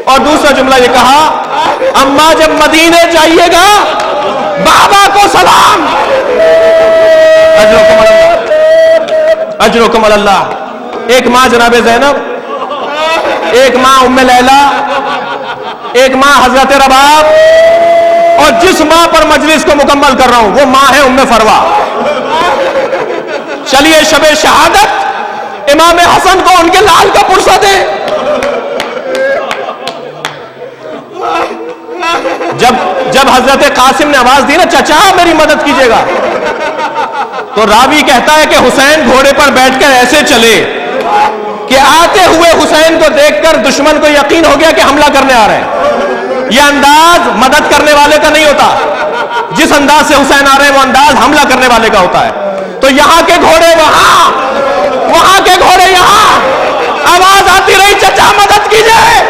اور دوسرا جملہ یہ کہا اماں جب مدینے جائیے گا بابا کو سلام, اجرکم اللہ. ایک ماں جناب زینب, ایک ماں ام لیلا, ایک ماں حضرت رباب، اور جس ماں پر مجلس کو مکمل کر رہا ہوں وہ ماں ہے ام فروا۔ چلیے شب شہادت امام حسن کو ان کے لال کا پرسہ دے۔ جب حضرت قاسم نے آواز دی نا چچا میری مدد کیجیے گا، تو راوی کہتا ہے کہ حسین گھوڑے پر بیٹھ کر ایسے چلے کہ آتے ہوئے حسین کو دیکھ کر دشمن کو یقین ہو گیا کہ حملہ کرنے آ رہے ہیں۔ یہ انداز مدد کرنے والے کا نہیں ہوتا، جس انداز سے حسین آ رہے ہیں وہ انداز حملہ کرنے والے کا ہوتا ہے۔ تو یہاں کے گھوڑے وہاں، وہاں کے گھوڑے یہاں، آواز آتی رہی چچا مدد کیجیے۔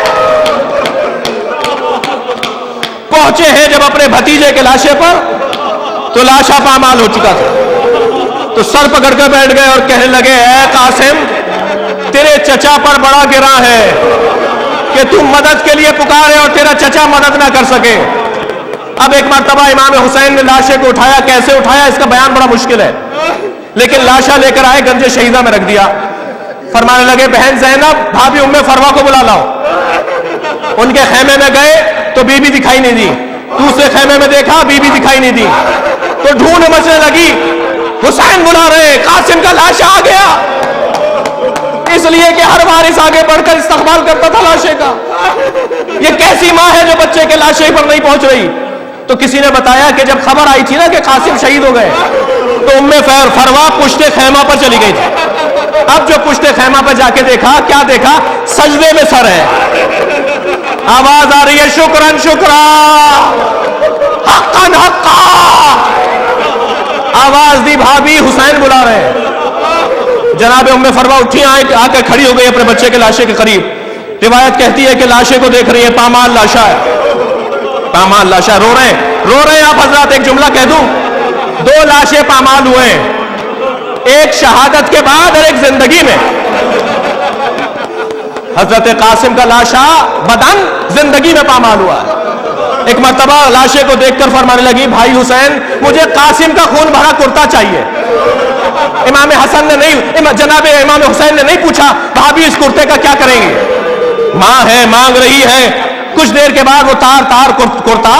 پہنچے ہیں جب اپنے بھتیجے کے لاشے پر تو لاشا پامال ہو چکا تھا، تو سر پکڑ کر بیٹھ گئے اور کہنے لگے اے قاسم تیرے چچا پر بڑا گراں ہے کہ تم مدد کے لیے پکارے اور تیرا چچا مدد نہ کر سکے۔ اب ایک مرتبہ امام حسین نے لاشے کو اٹھایا، کیسے اٹھایا اس کا بیان بڑا مشکل ہے، لیکن لاشا لے کر آئے، گنج شہیدہ میں رکھ دیا۔ فرمانے لگے بہن زینب بھابھی ام فروا کو بلا لاؤ۔ ان کے خیمے میں گئے تو بی بی دکھائی نہیں دی، دوسرے خیمے میں دیکھا بی بی دکھائی نہیں دی، تو ڈھونڈ مچنے لگی، حسین بلا رہے، قاسم کا لاشا آ گیا، اس لیے کہ ہر وارث آگے بڑھ کر استقبال کرتا تھا لاشے کا۔ یہ کیسی ماں ہے جو بچے کے لاشے پر نہیں پہنچ رہی؟ تو کسی نے بتایا کہ جب خبر آئی تھی نا کہ قاسم شہید ہو گئے تو ام فروا پشت خیمہ پر چلی گئی تھی۔ اب جو پشت خیمہ پر جا کے دیکھا، کیا دیکھا؟ سجدے میں سر ہے، آواز آ رہی ہے شکرن شکرا حقن حقا، آواز دی بھابھی حسین بلا رہے ہیں۔ جناب ام فروا اٹھی، آ کے کھڑی ہو گئی اپنے بچے کے لاشے کے قریب۔ روایت کہتی ہے کہ لاشے کو دیکھ رہی ہے، پامال لاشا ہے، پامال لاشا، رو رہے ہیں آپ حضرات۔ ایک جملہ کہہ دوں، دو لاشیں پامال ہوئے ہیں، ایک شہادت کے بعد اور ایک زندگی میں۔ حضرت قاسم کا لاشا بدن زندگی میں پامال ہوا ہے۔ ایک مرتبہ لاشے کو دیکھ کر فرمانے لگی بھائی حسین مجھے قاسم کا خون بھرا کرتا چاہیے۔ امام حسن نے نہیں، جناب امام حسین نے نہیں پوچھا بھابھی اس کرتے کا کیا کریں گے؟ ماں ہے مانگ رہی ہے۔ کچھ دیر کے بعد وہ تار کرتا،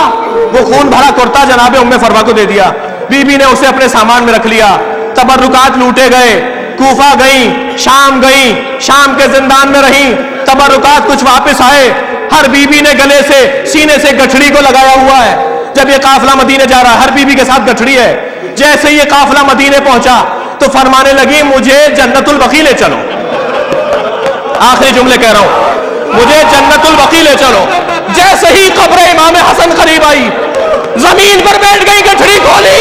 وہ خون بھرا کرتا جناب ام فروا کو دے دیا۔ بی بی نے اسے اپنے سامان میں رکھ لیا۔ تبرکات لوٹے گئے، کوفہ گئیں، شام کے زندان میں رہیں، تبرکات کچھ واپس آئے۔ ہر بی بی نے گلے سے سینے سے گٹھڑی کو لگایا ہوا ہے۔ جب یہ قافلہ مدینے جا رہا ہے ہر بی بی کے ساتھ گٹھڑی ہے۔ جیسے یہ قافلہ مدینے پہنچا تو فرمانے لگی مجھے جنت البقیع لے چلو۔ آخری جملے کہہ رہا ہوں، مجھے جنت البقیع لے چلو۔ جیسے ہی قبر امام حسن قریب آئی، زمین پر بیٹھ گئی، گٹھڑی کھولی،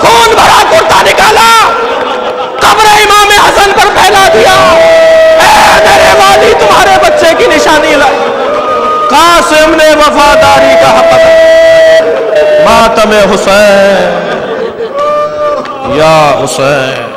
خون بھرا کرتا نکالا، قبر امام حسن پر پھیلا دیا۔ اے میرے والی تمہارے بچے کی نشانی لائی۔ قاسم نے وفاداری کا حق ادا۔ ماتم حسین یا حسین۔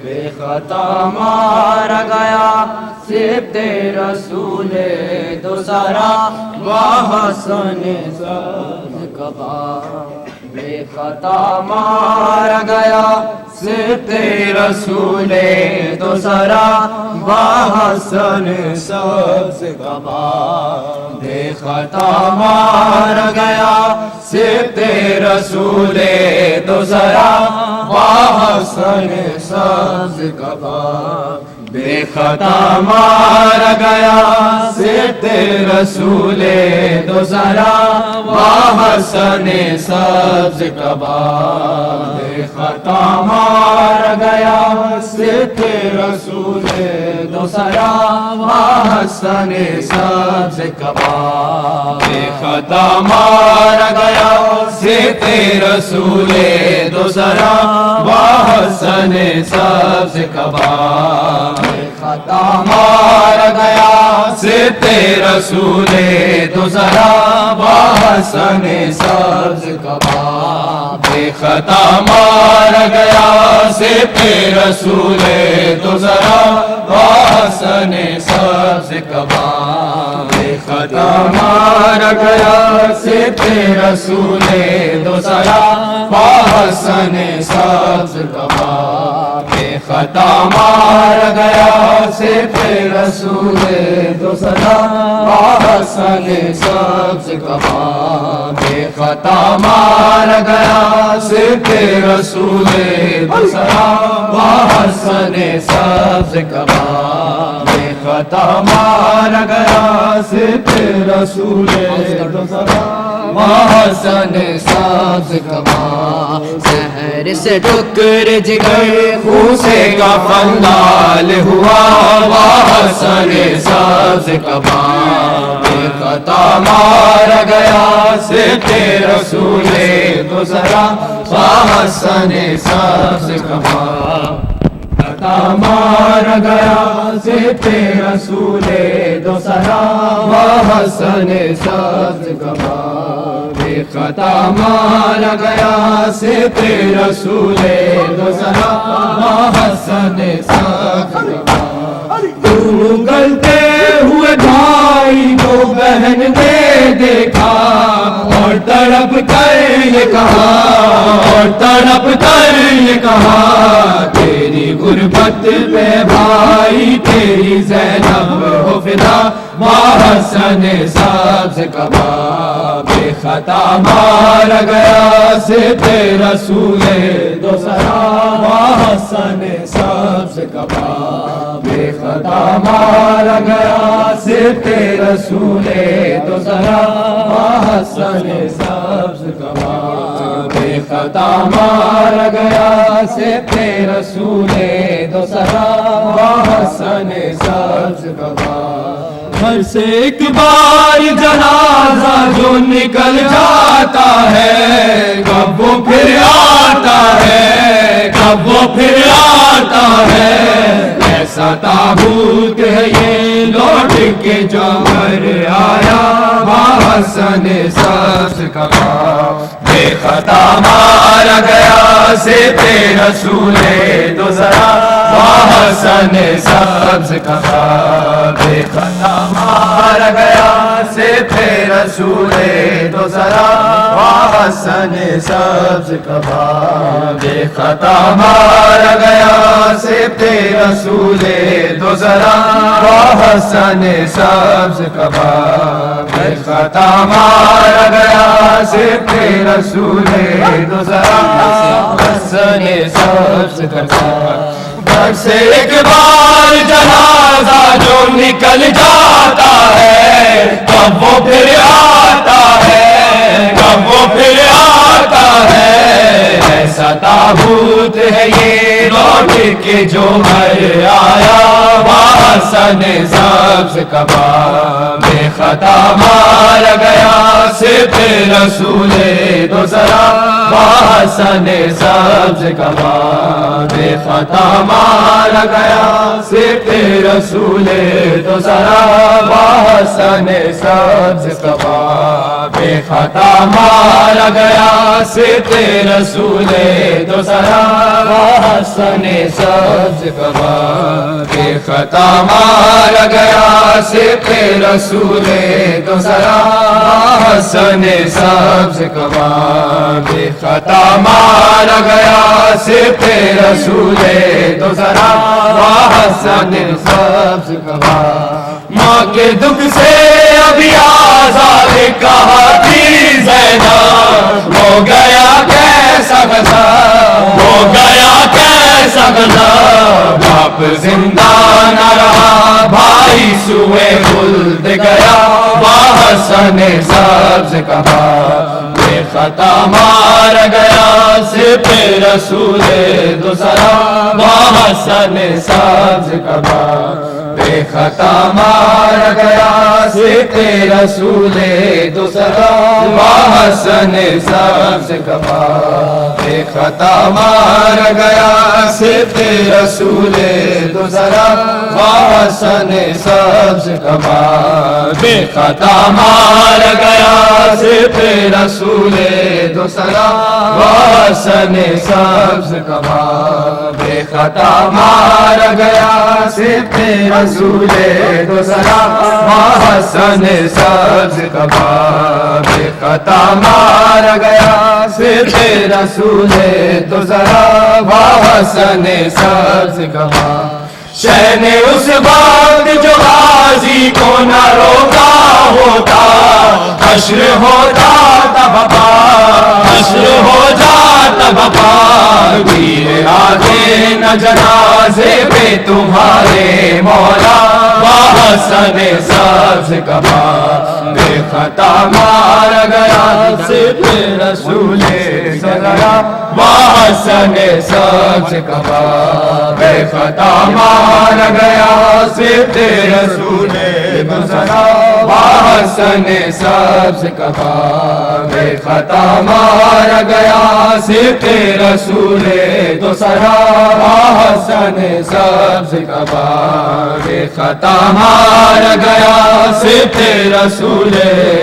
بے خطا مارا گیا سبت رسول دوسرا وحسن ساز کباب۔ بے خطا مارا گیا سبت رسول دوسرا وحسن ساز کباب۔ بے خطا مارا گیا سبت رسول دوسرا وحسن ساز کباب۔ بے خطا مارا گیا صفت رسول دو ذرا حسن سبز کباب بے خطا مارا گیا صفت رسول دو ذرا حسن سبز کباب بے خطا مارا گیا صفت رسول دو ذرا حسن سبز کباب بے خطا مارا گیا صفت رسول دو ذرا حسن سبز کباب بے خطا مارا گیا صفت رسول دو ذرا حسن سبز کباب بے خطا مارا گیا صفت رسول دو ذرا حسن سبز کباب بے خطا مارا گیا صفت رسول دو ذرا حسن سبز کباب بے خطا مارا گیا صفت رسول دو ذرا حسن سبز کباب بے خطا مارا گیا صفت رسول دو ذرا حسن سبز کباب زہر سے ٹکر جگر خون سے کفن لال ہوا حسن سبز کباب بے خطا مارا گیا صفت رسول دو ذرا حسن سبز کباب خطا مارا گیا صفت رسول دو ذرا حسن سبز کباب بے خطا مارا گیا صفت رسول دو ذرا حسن سبز کباب گلتے ہوئے بھائی کو بہن نے دیکھا اور تڑپ کر یہ کہا اور تڑپ کر یہ کہا تیری غربت پہ بھائی تیری زینب ہو فدا حسن سبز کباب بے خطا مارا گیا صفت رسول دو ذرا حسن سبز کباب بے خطا مارا گیا صفت رسول دو ذرا حسن سبز کباب بے خطا مارا گیا صفت رسول دو ذرا حسن سبز کباب گھر سے ایک بار جنازہ جو نکل جاتا ہے کب وہ پھر آتا ہے کب وہ پھر آتا ہے ایسا تابوت ہے یہ لوٹ کے جو گھر آیا حسن سبز کباب بے خطا مارا گیا صفت رسول دو ذرا حسن سبز کباب بے خطا مارا گیا صفت رسول دو ذرا حسن سبز کباب بے خطا مارا گیا صفت رسول دو ذرا حسن سبز کباب بے خطا مارا گیا صفت رسول دو ذرا حسن سبز کباب گھر سے ایک بار جنازہ جو نکل جاتا ہے کب وہ پھر آتا ہے کب وہ پھر آتا ہے ایسا تابوت ہے یہ لوٹ کے جو گھر آیا حسن سبز کباب بے خطا مارا گیا صفت رسول دو ذرا حسن سبز کباب بے خطا مارا گیا صفت رسول دو ذرا حسن سبز کباب بے خطا مارا گیا صفت رسول دو ذرا حسن سبز کباب بے خطا مارا گیا صفت رسول دو ذرا حسن سبز کباب بے خطا مارا گیا صفت رسول دو ذرا حسن سبز کباب ماں کے دکھ سے ابھی آزاد کہا تھی زینب ہو گیا کیسا غضب ہو گیا کیسا غضب باپ زندہ سوئے خلد گیا بحسن سبز کا باب بے خطا مار گیا صرف رسول دوسرا بحسن سبز کا باب بے خطا مار گیا صرف رسول دوسرا بحسن سبز کا باب بے خطا مار گیا صرف رسول دوسرا بحسن سبز کا باب بے خطا مار گیا صرف رسول دوسرا بحسن سبز کا باب بے خطا مار گیا صرف رسول دوسرا بحسن سبز کا باب بے خطا مار گیا صرف رسول دوسرا بحسن سبز کا باب شہن اس وقت جو غازی کو نہ روکا ہوتا حشر ہو جاتا بپا حشر ہو جاتا بپا ویر آگے نہ جنازے پہ تمہارے مولا بحسن سبز کا باب بے خطا مار گیا صرف رسول دوسرا بحسن سبز کا باب بے خطا مار گیا صرف رسول دوسرا بحسن سبز کا باب بے خطا مار گیا صرف رسول دوسرا بحسن سبز کا باب بے خطا مار گیا صرف رسول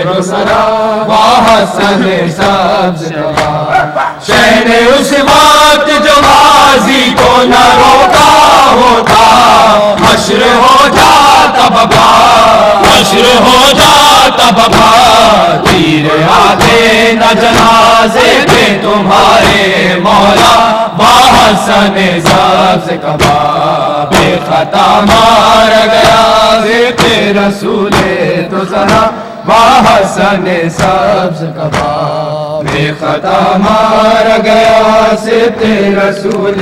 دوسرا بحسن سبز کا باب شہن اس وقت جو غازی کو نہ روکا ہوتا حشر ہو جاتا بپا حشر ہو جاتا بپا تیر آتے نہ جنازے پہ تمہارے مولا بحسن سبز کا باب بے خطا مار گیا صرف رسول دوسرا بحسن سبز کا باب بے خطا مار گیا صرف رسول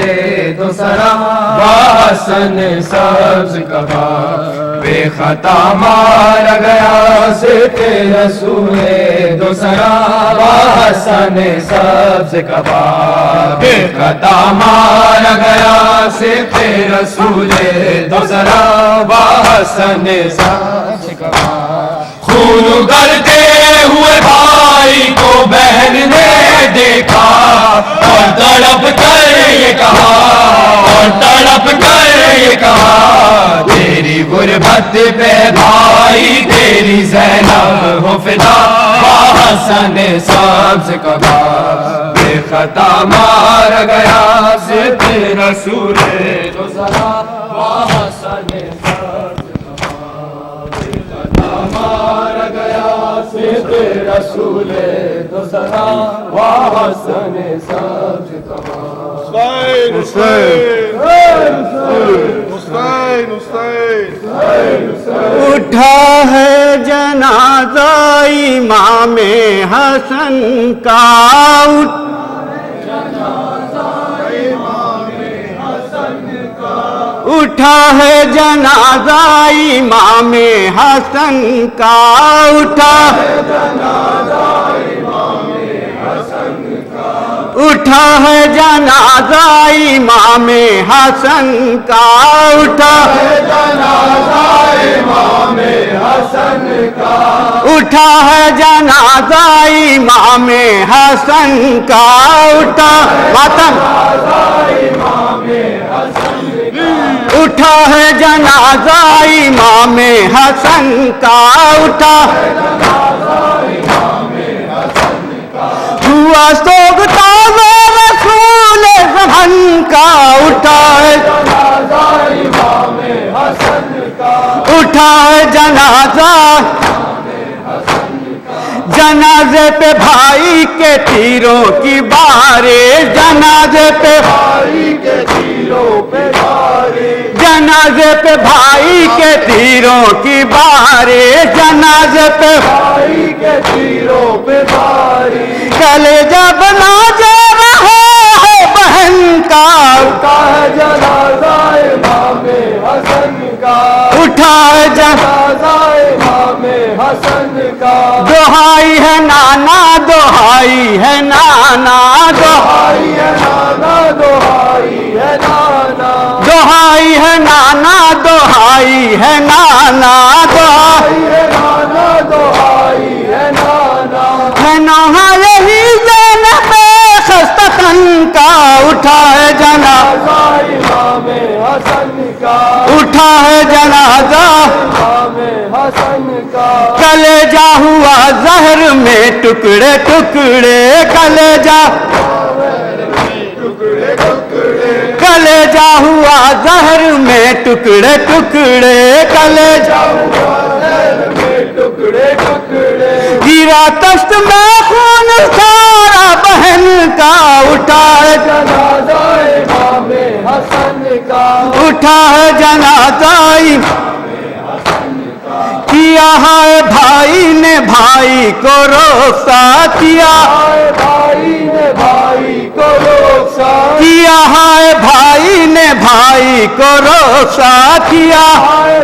دوسرا بحسن سبز کا باب بے خطا مار گیا صرف رسول دوسرا بحسن سبز کا باب بے خطا مار گیا صرف رسول دوسرا بحسن سبز کا باب خون کرتے ہوئے بھائی کو بہن نے دیکھا اور تڑپ کر یہ کہا اور تڑپ کر یہ کہا تیری غربت پہ بھائی تیری زینب ہو فدا بحسن سبز کا باب بے خطا مار گیا صرف رسول دوسرا بحسن مار گیا صرف رسول دوسرا بحسن سبز کا باب حسین حسین حسین حسین اٹھا ہے جنازہ امام حسن کا اٹھا ہے جنازہ امام حسن کا اٹھا اٹھا ہے جنازہ امام حسن کا اٹھا اٹھا ہے جنازہ امام حسن کا اٹھا ماتم اٹھا ہے جنازہ امام حسن کا اٹھا ہوا سوگتاز رسول زمن کا اٹھا ہے اٹھا ہے جنازہ جنازے پہ بھائی کے تیروں کی بارش جنازے پہ بھائی کے تیروں پہ بارش جنازے پہ بھائی کے تیروں کی بارش جنازے پہ بھائی کے تیروں پہ بارش کلیجہ بنا جا رہا ہے بہن کا جنازہ امام حسن کا اٹھا ہے جنازہ امام حسن کا دہائی ہے نانا دہائی ہے نانا دہائی ہے نانا دہائی ہے نانا دہائی ہے نانا دہائی ہے نانا دہائی ہے نانا دہائی ہے نانا ہے نوحہ یہی زینب خستتن کا اٹھا ہے جنازہ امام حسن کا اٹھا ہے جنازہ امام حسن کا کلیجہ ہوا زہر میں ٹکڑے ٹکڑے کلیجہ کلیجہ ہوا زہر میں ٹکڑے ٹکڑے کلیجہ ٹکڑے ٹکڑے گرا تشت میں خون سارا بہن کا اٹھا ہے جنازہ امام حسن کا اٹھا ہے جنازہ کیا ہے بھائی نے بھائی کو روسا کیا بھائی نے بھائی کو روسا کیا ہے بھائی نے بھائی کو روسا کیا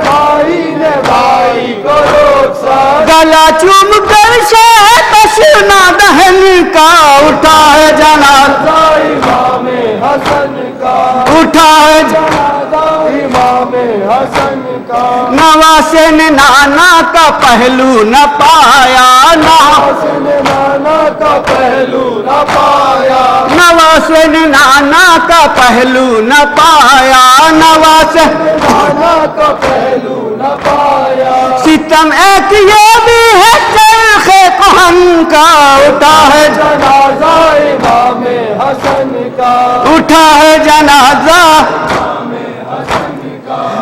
بھائی نے بھائی کو روسا گلا چوم کر شہ تشنا دہن کا اٹھا ہے جنازہ امام حسن کا اٹھا ہے جنازہ امام حسن کا نواسے نے نانا کا پہلو نہ پایا نواسے نے نانا کا پہلو نہ پایا نواسے نے نانا کا پہلو نہ پایا نواسے نانا کا پہلو نہ پایا ستم ایک یہ بھی ہے چرخ کہن کا اٹھا ہے جنازہ امام حسن کا اٹھا ہے جنازہ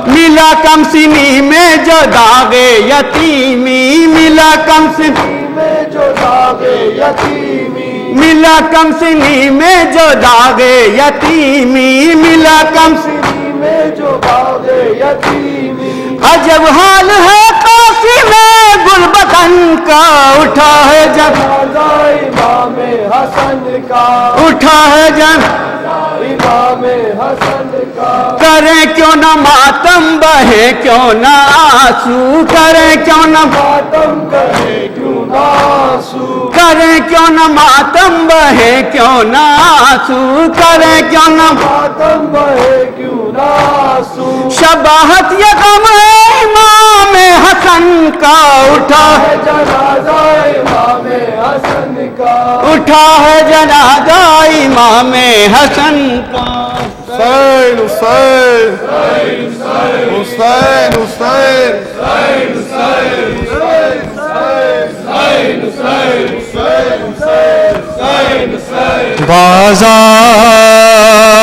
ملا کم سنی میں جو داغے یتیمی ملا کم سنی میں جو داغے یتیمی ملا کم سنی میں جو داغے یتیمی ملا کم سنی میں جو داغے یتیمی عجب حال ہے کافی میں گلبتن کا اٹھا ہے جنازہ امام حسن کا اٹھا ہے امام حسن کا کریں کیوں نہ ماتم بہے کیوں نہ آنسو کریں کیوں نہ ماتم کرے کیوں نہ آنسو کریں کیوں نہ ماتم بہے کیوں نہ آنسو کریں کیوں نہ ماتم بہے کیوں نہ آنسو شباہت یکم ہے امام حسن کا اٹھا ہے جنازہ امام حسن کا اٹھا ہے جنازہ امام حسن کا حسین حسین حسین حسین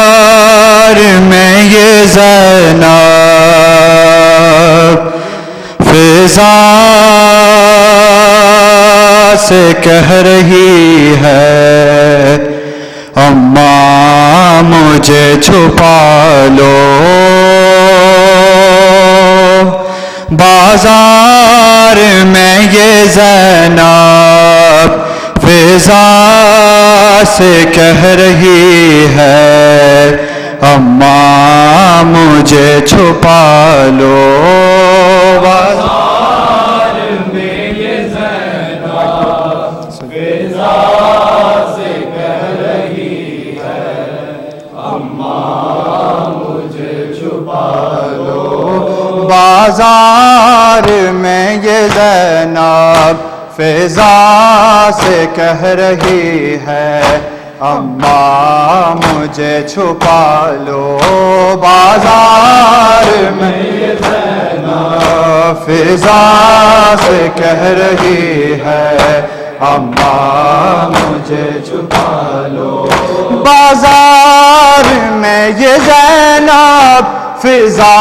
بازار میں یہ زینب فضا سے کہہ رہی ہے اماں مجھے چھپا لو بازار میں یہ زینب فضا سے کہہ رہی ہے اماں مجھے چھپا لو بازار میں یہ زینب فضا سے کہہ رہی ہے اماں مجھے چھپا لو بازار میں یہ زینب فضا سے کہہ رہی ہے اماں مجھے چھپا لو بازار میں یہ زینب فضا سے کہہ رہی ہے اماں مجھے چھپا لو بازار میں یہ زینب فضا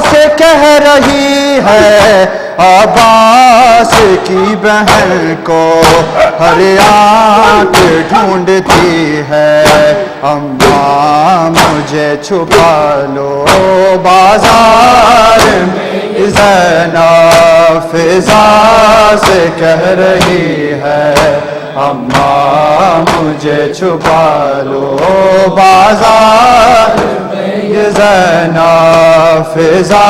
سے کہہ رہی ہے عباس کی بہن کو ہر آنکھ ڈھونڈتی ہے اماں مجھے چھپا لو بازار میں زینب فضا سے کہہ رہی ہے اماں مجھے چھپا لو بازار میں یہ زینب فضا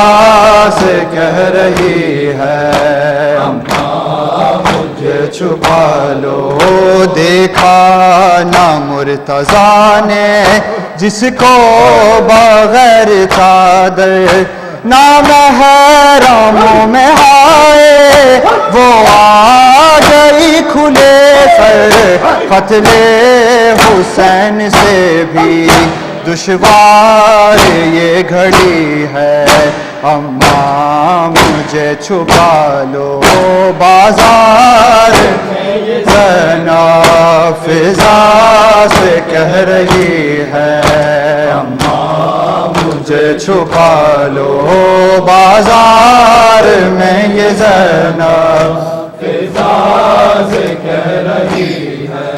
سے کہہ رہی ہے مجھے چھپا لو دیکھا نہ مرتضیٰ نے جس کو بغیر چادر نہ محرموں میں آئے وہ آ گئی کھلے سر قتل حسین سے بھی دشوار یہ گھڑی ہے اماں مجھے چھپا لو بازار زینب فضا سے کہہ رہی ہے اماں مجھے چھپا لو بازار میں یہ زینب فضا سے کہہ رہی ہے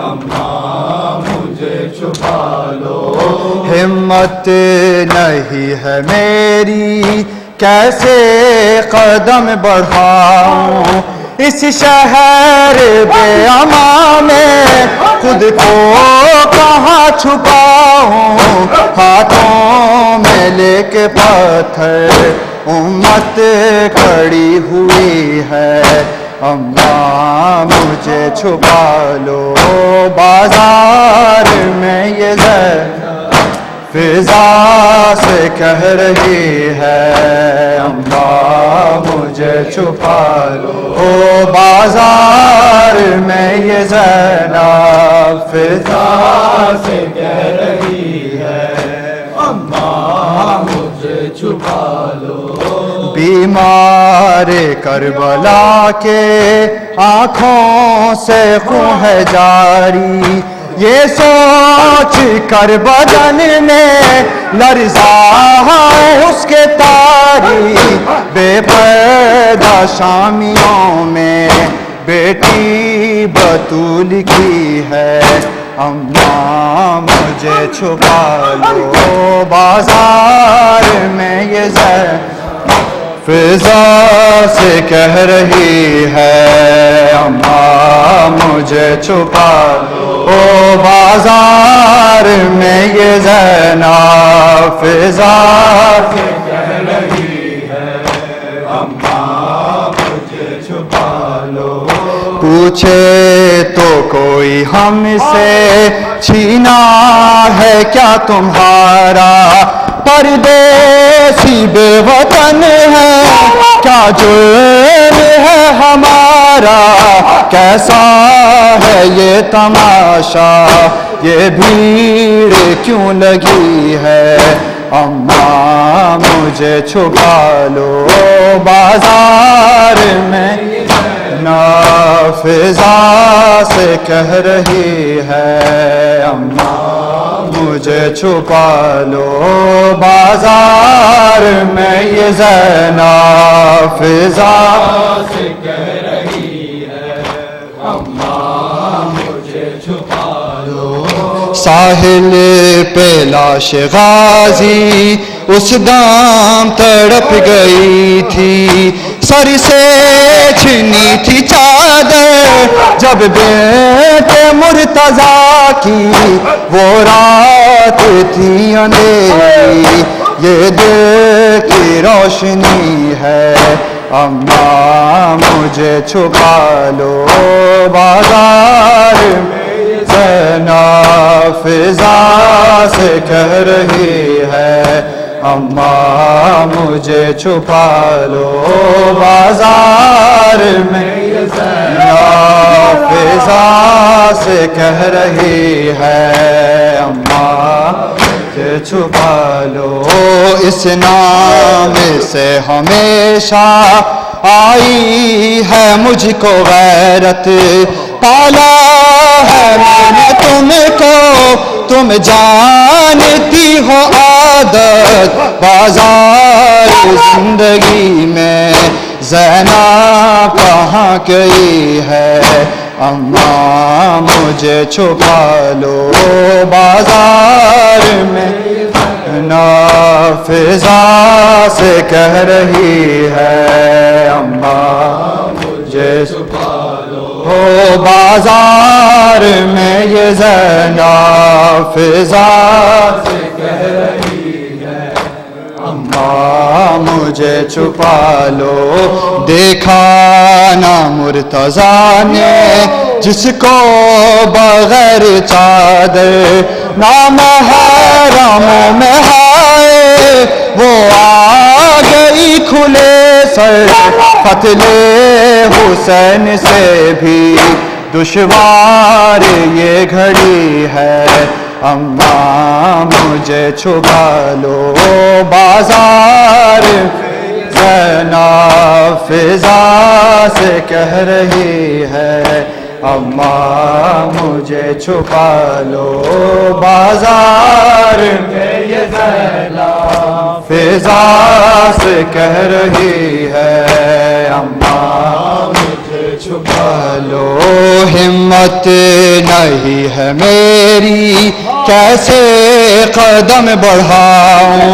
اماں مجھے چھپا لو ہمت نہیں ہے میری کیسے قدم بڑھاؤں اس شہر بے امان میں خود کو کہاں چھپاؤں ہاتھوں میں لے کے پتھر امت کھڑی ہوئی ہے اماں مجھے چھپا لو بازار میں یہ زینب فضا سے کہہ رہی ہے اماں مجھے چھپا لو بازار میں یہ زینب فضا سے کہہ رہی ہے اماں مجھے چھپا لو بیمار کربلا کے آنکھوں سے خون ہے جاری یہ سوچ کر بدن میں لرزا ہے اس کے تاری بے پردہ شامیوں میں بیٹی بطول کی ہے اماں مجھے چھپا لو بازار میں یہ زینب فضا سے کہہ رہی ہے اماں مجھے چھپا لو بازار میں یہ زینب فضا سے کہہ رہی ہے اماں مجھے چھپا لو پوچھے تو کوئی ہم سے چھینا ہے کیا تمہارا پردیسی بے وطن ہے کیا جرم ہے ہمارا کیسا ہے یہ تماشا یہ بھیڑ کیوں لگی ہے اماں مجھے چھپا لو بازار میں فضا سے کہہ رہی ہے اماں مجھے چھپا لو بازار میں یہ زینب فضا سے کہہ رہی ہے اماں مجھے چھپا لو ساحل پہ لاش غازی اس دام تڑپ گئی تھی سر سے چھنی تھی چادر جب بیٹے مرتضیٰ کی وہ رات تھی اندھیری یہ دل کی روشنی ہے اماں مجھے چھپا لو بازار میں زینب فضا سے کہہ رہی ہے اماں مجھے چھپا لو بازار میں زینب فضا سے کہہ رہی ہے اماں مجھے چھپا لو اس نام سے ہمیشہ آئی ہے مجھ کو غیرت پالا ہے میں نے تم کو تم جانتی ہو عادت بازار زندگی میں زینب کہاں گئی ہے اماں مجھے چھپا لو بازار میں فضا سے کہہ رہی ہے اماں مجھے چھپا لو بازار میں یہ زینب فضا سے کہہ رہی اماں مجھے چھپا لو. دیکھا نہ مرتضیٰ نے جس کو بغیر چادر نامحرموں میں آئے، وہ آ گئی کھلے سر. قتل حسین سے بھی دشوار یہ گھڑی ہے، اماں مجھے چھپا لو. بازار زینب فضا سے کہہ رہی ہے، اماں مجھے چھپا لو. بازار میں یہ زینب فضا سے کہہ رہی ہے، اماں مجھے چھپا لو. ہمت نہیں ہے میری کیسے قدم بڑھاؤں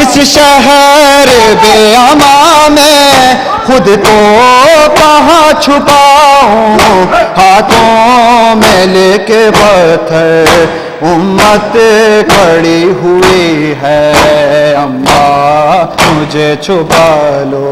اس شہر بے امان میں، خود کو کہاں چھپاؤں. ہاتھوں میں لے کے پتھر امت کھڑی ہوئی ہے، اماں مجھے چھپا لو.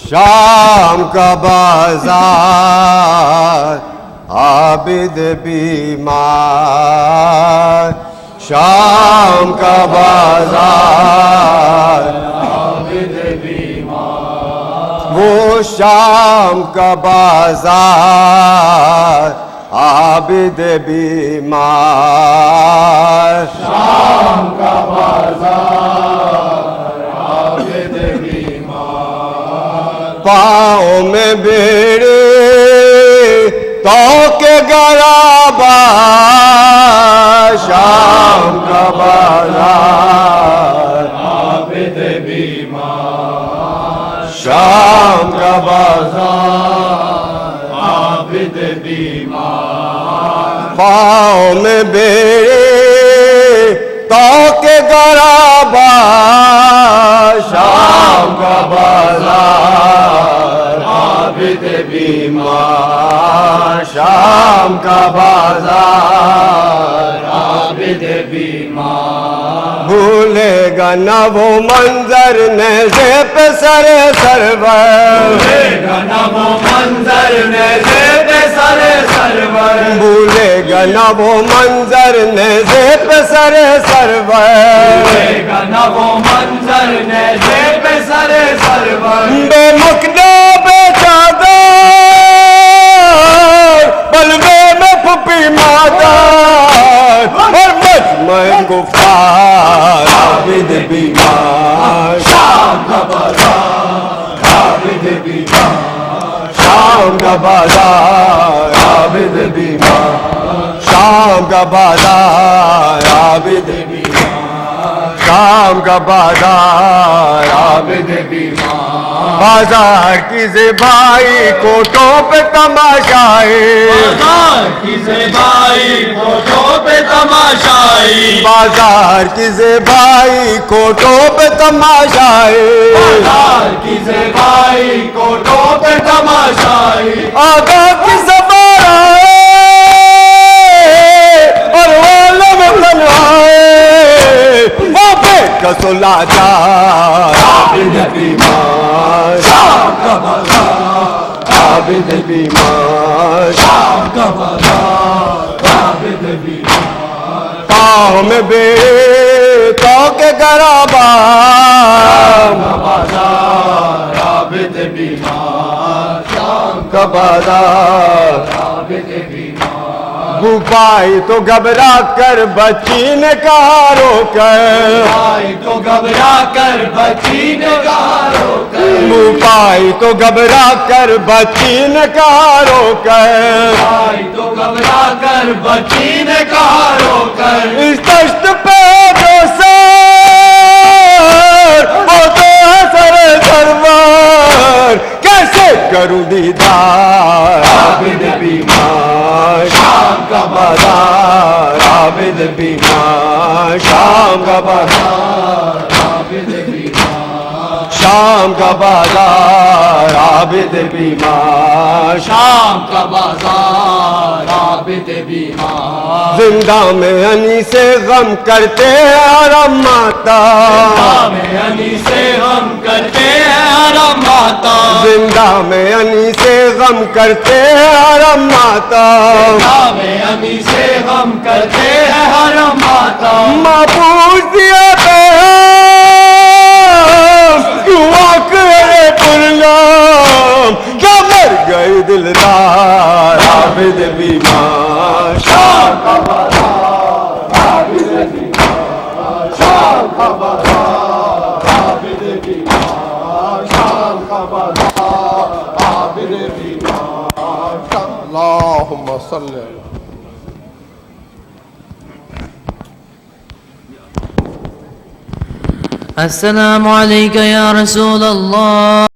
شام کا بازار عابد بیمار، شام کا بازار عابد بیمار. وہ شام کا بازار عابد بیمار، شام کا بازار عابد بیمار. پاؤں میں بیڑے تو کے گرابا، شام کا بازار عابد بیمار، شام کا بازار عابد بیمار. پاؤں میں بیڑے تو کے گرابا، شام کا بازار عابد بیمار، شام کا بازار عابد بیمار. بھولے گا نہ وہ منظر نیزے پہ سر سرور، بھولے گا نہ وہ منظر نیزے پہ سر سرور، بھولے گا نہ وہ منظر نیزے پہ سر سرور، بھولے گا نہ وہ منظر نیزے پہ سر سرور. بے مقدہ بے چادر بلوے میں پھپھی مادر، اور مجمع گفتار عابد بیمار، شام کا بازار عابد بیمار، شام کا بازار عابد بیمار، شام کا بازار عابد بیمار، شام کا بازار عابد بیمار. بازار کی زیبائی کوٹوں پہ تماشائی، بازار کی زیبائی کوٹوں پہ تماشائی، بازار کی زیبائی کوٹوں پہ تماشائی، بازار کی زیبائی کوٹوں پہ تماشائی. آقا کی سفر آئے اور عالم تنہائے، وہ بے کسلا جار عابد بیمار، شام کا بازار عابد بیمار، شام کا بازار عابد بیمار. پاؤں میں بیڑے تو کے گرابا، شام کا بازار عابد بیمار، شام کا بازار عابد بیمار. بھوپائی تو گھبرا کر بچی نے کہا رو کر، بھوپائی تو گھبرا کر بچی نے کہا رو کر، بھوپائی تو گھبرا کر بچی نے کہا رو کر، بھوپائی تو گھبرا کر بچی نے کہا رو کر. اس دشت پہ جو سر وہ تو ہے سر سرور، کیسے کروں دیدار عابد بیمار شام کا بازار عابد بیمار شام کا بازار عابد بیمار شام کا بازار عابد بیمار شام کا بازار عابد بیمار زندہ میں انی سے غم کرتے آرام ماتا زندہ میں انی سے غم کرتے آرام ماتا زندہ میں انی سے غم کرتے آرام ماتا زندہ میں انی سے غم کرتے آرام ماتا معبود دیا پیغام کیوں آکرے پرنام کیا مر گئی دلدار عابد بیمار شام کا بازار عابد بیمار شام کا بازار عابد بیمار شام کا بازار عابد بیمار اللهم صل على السلام عليك يا رسول الله.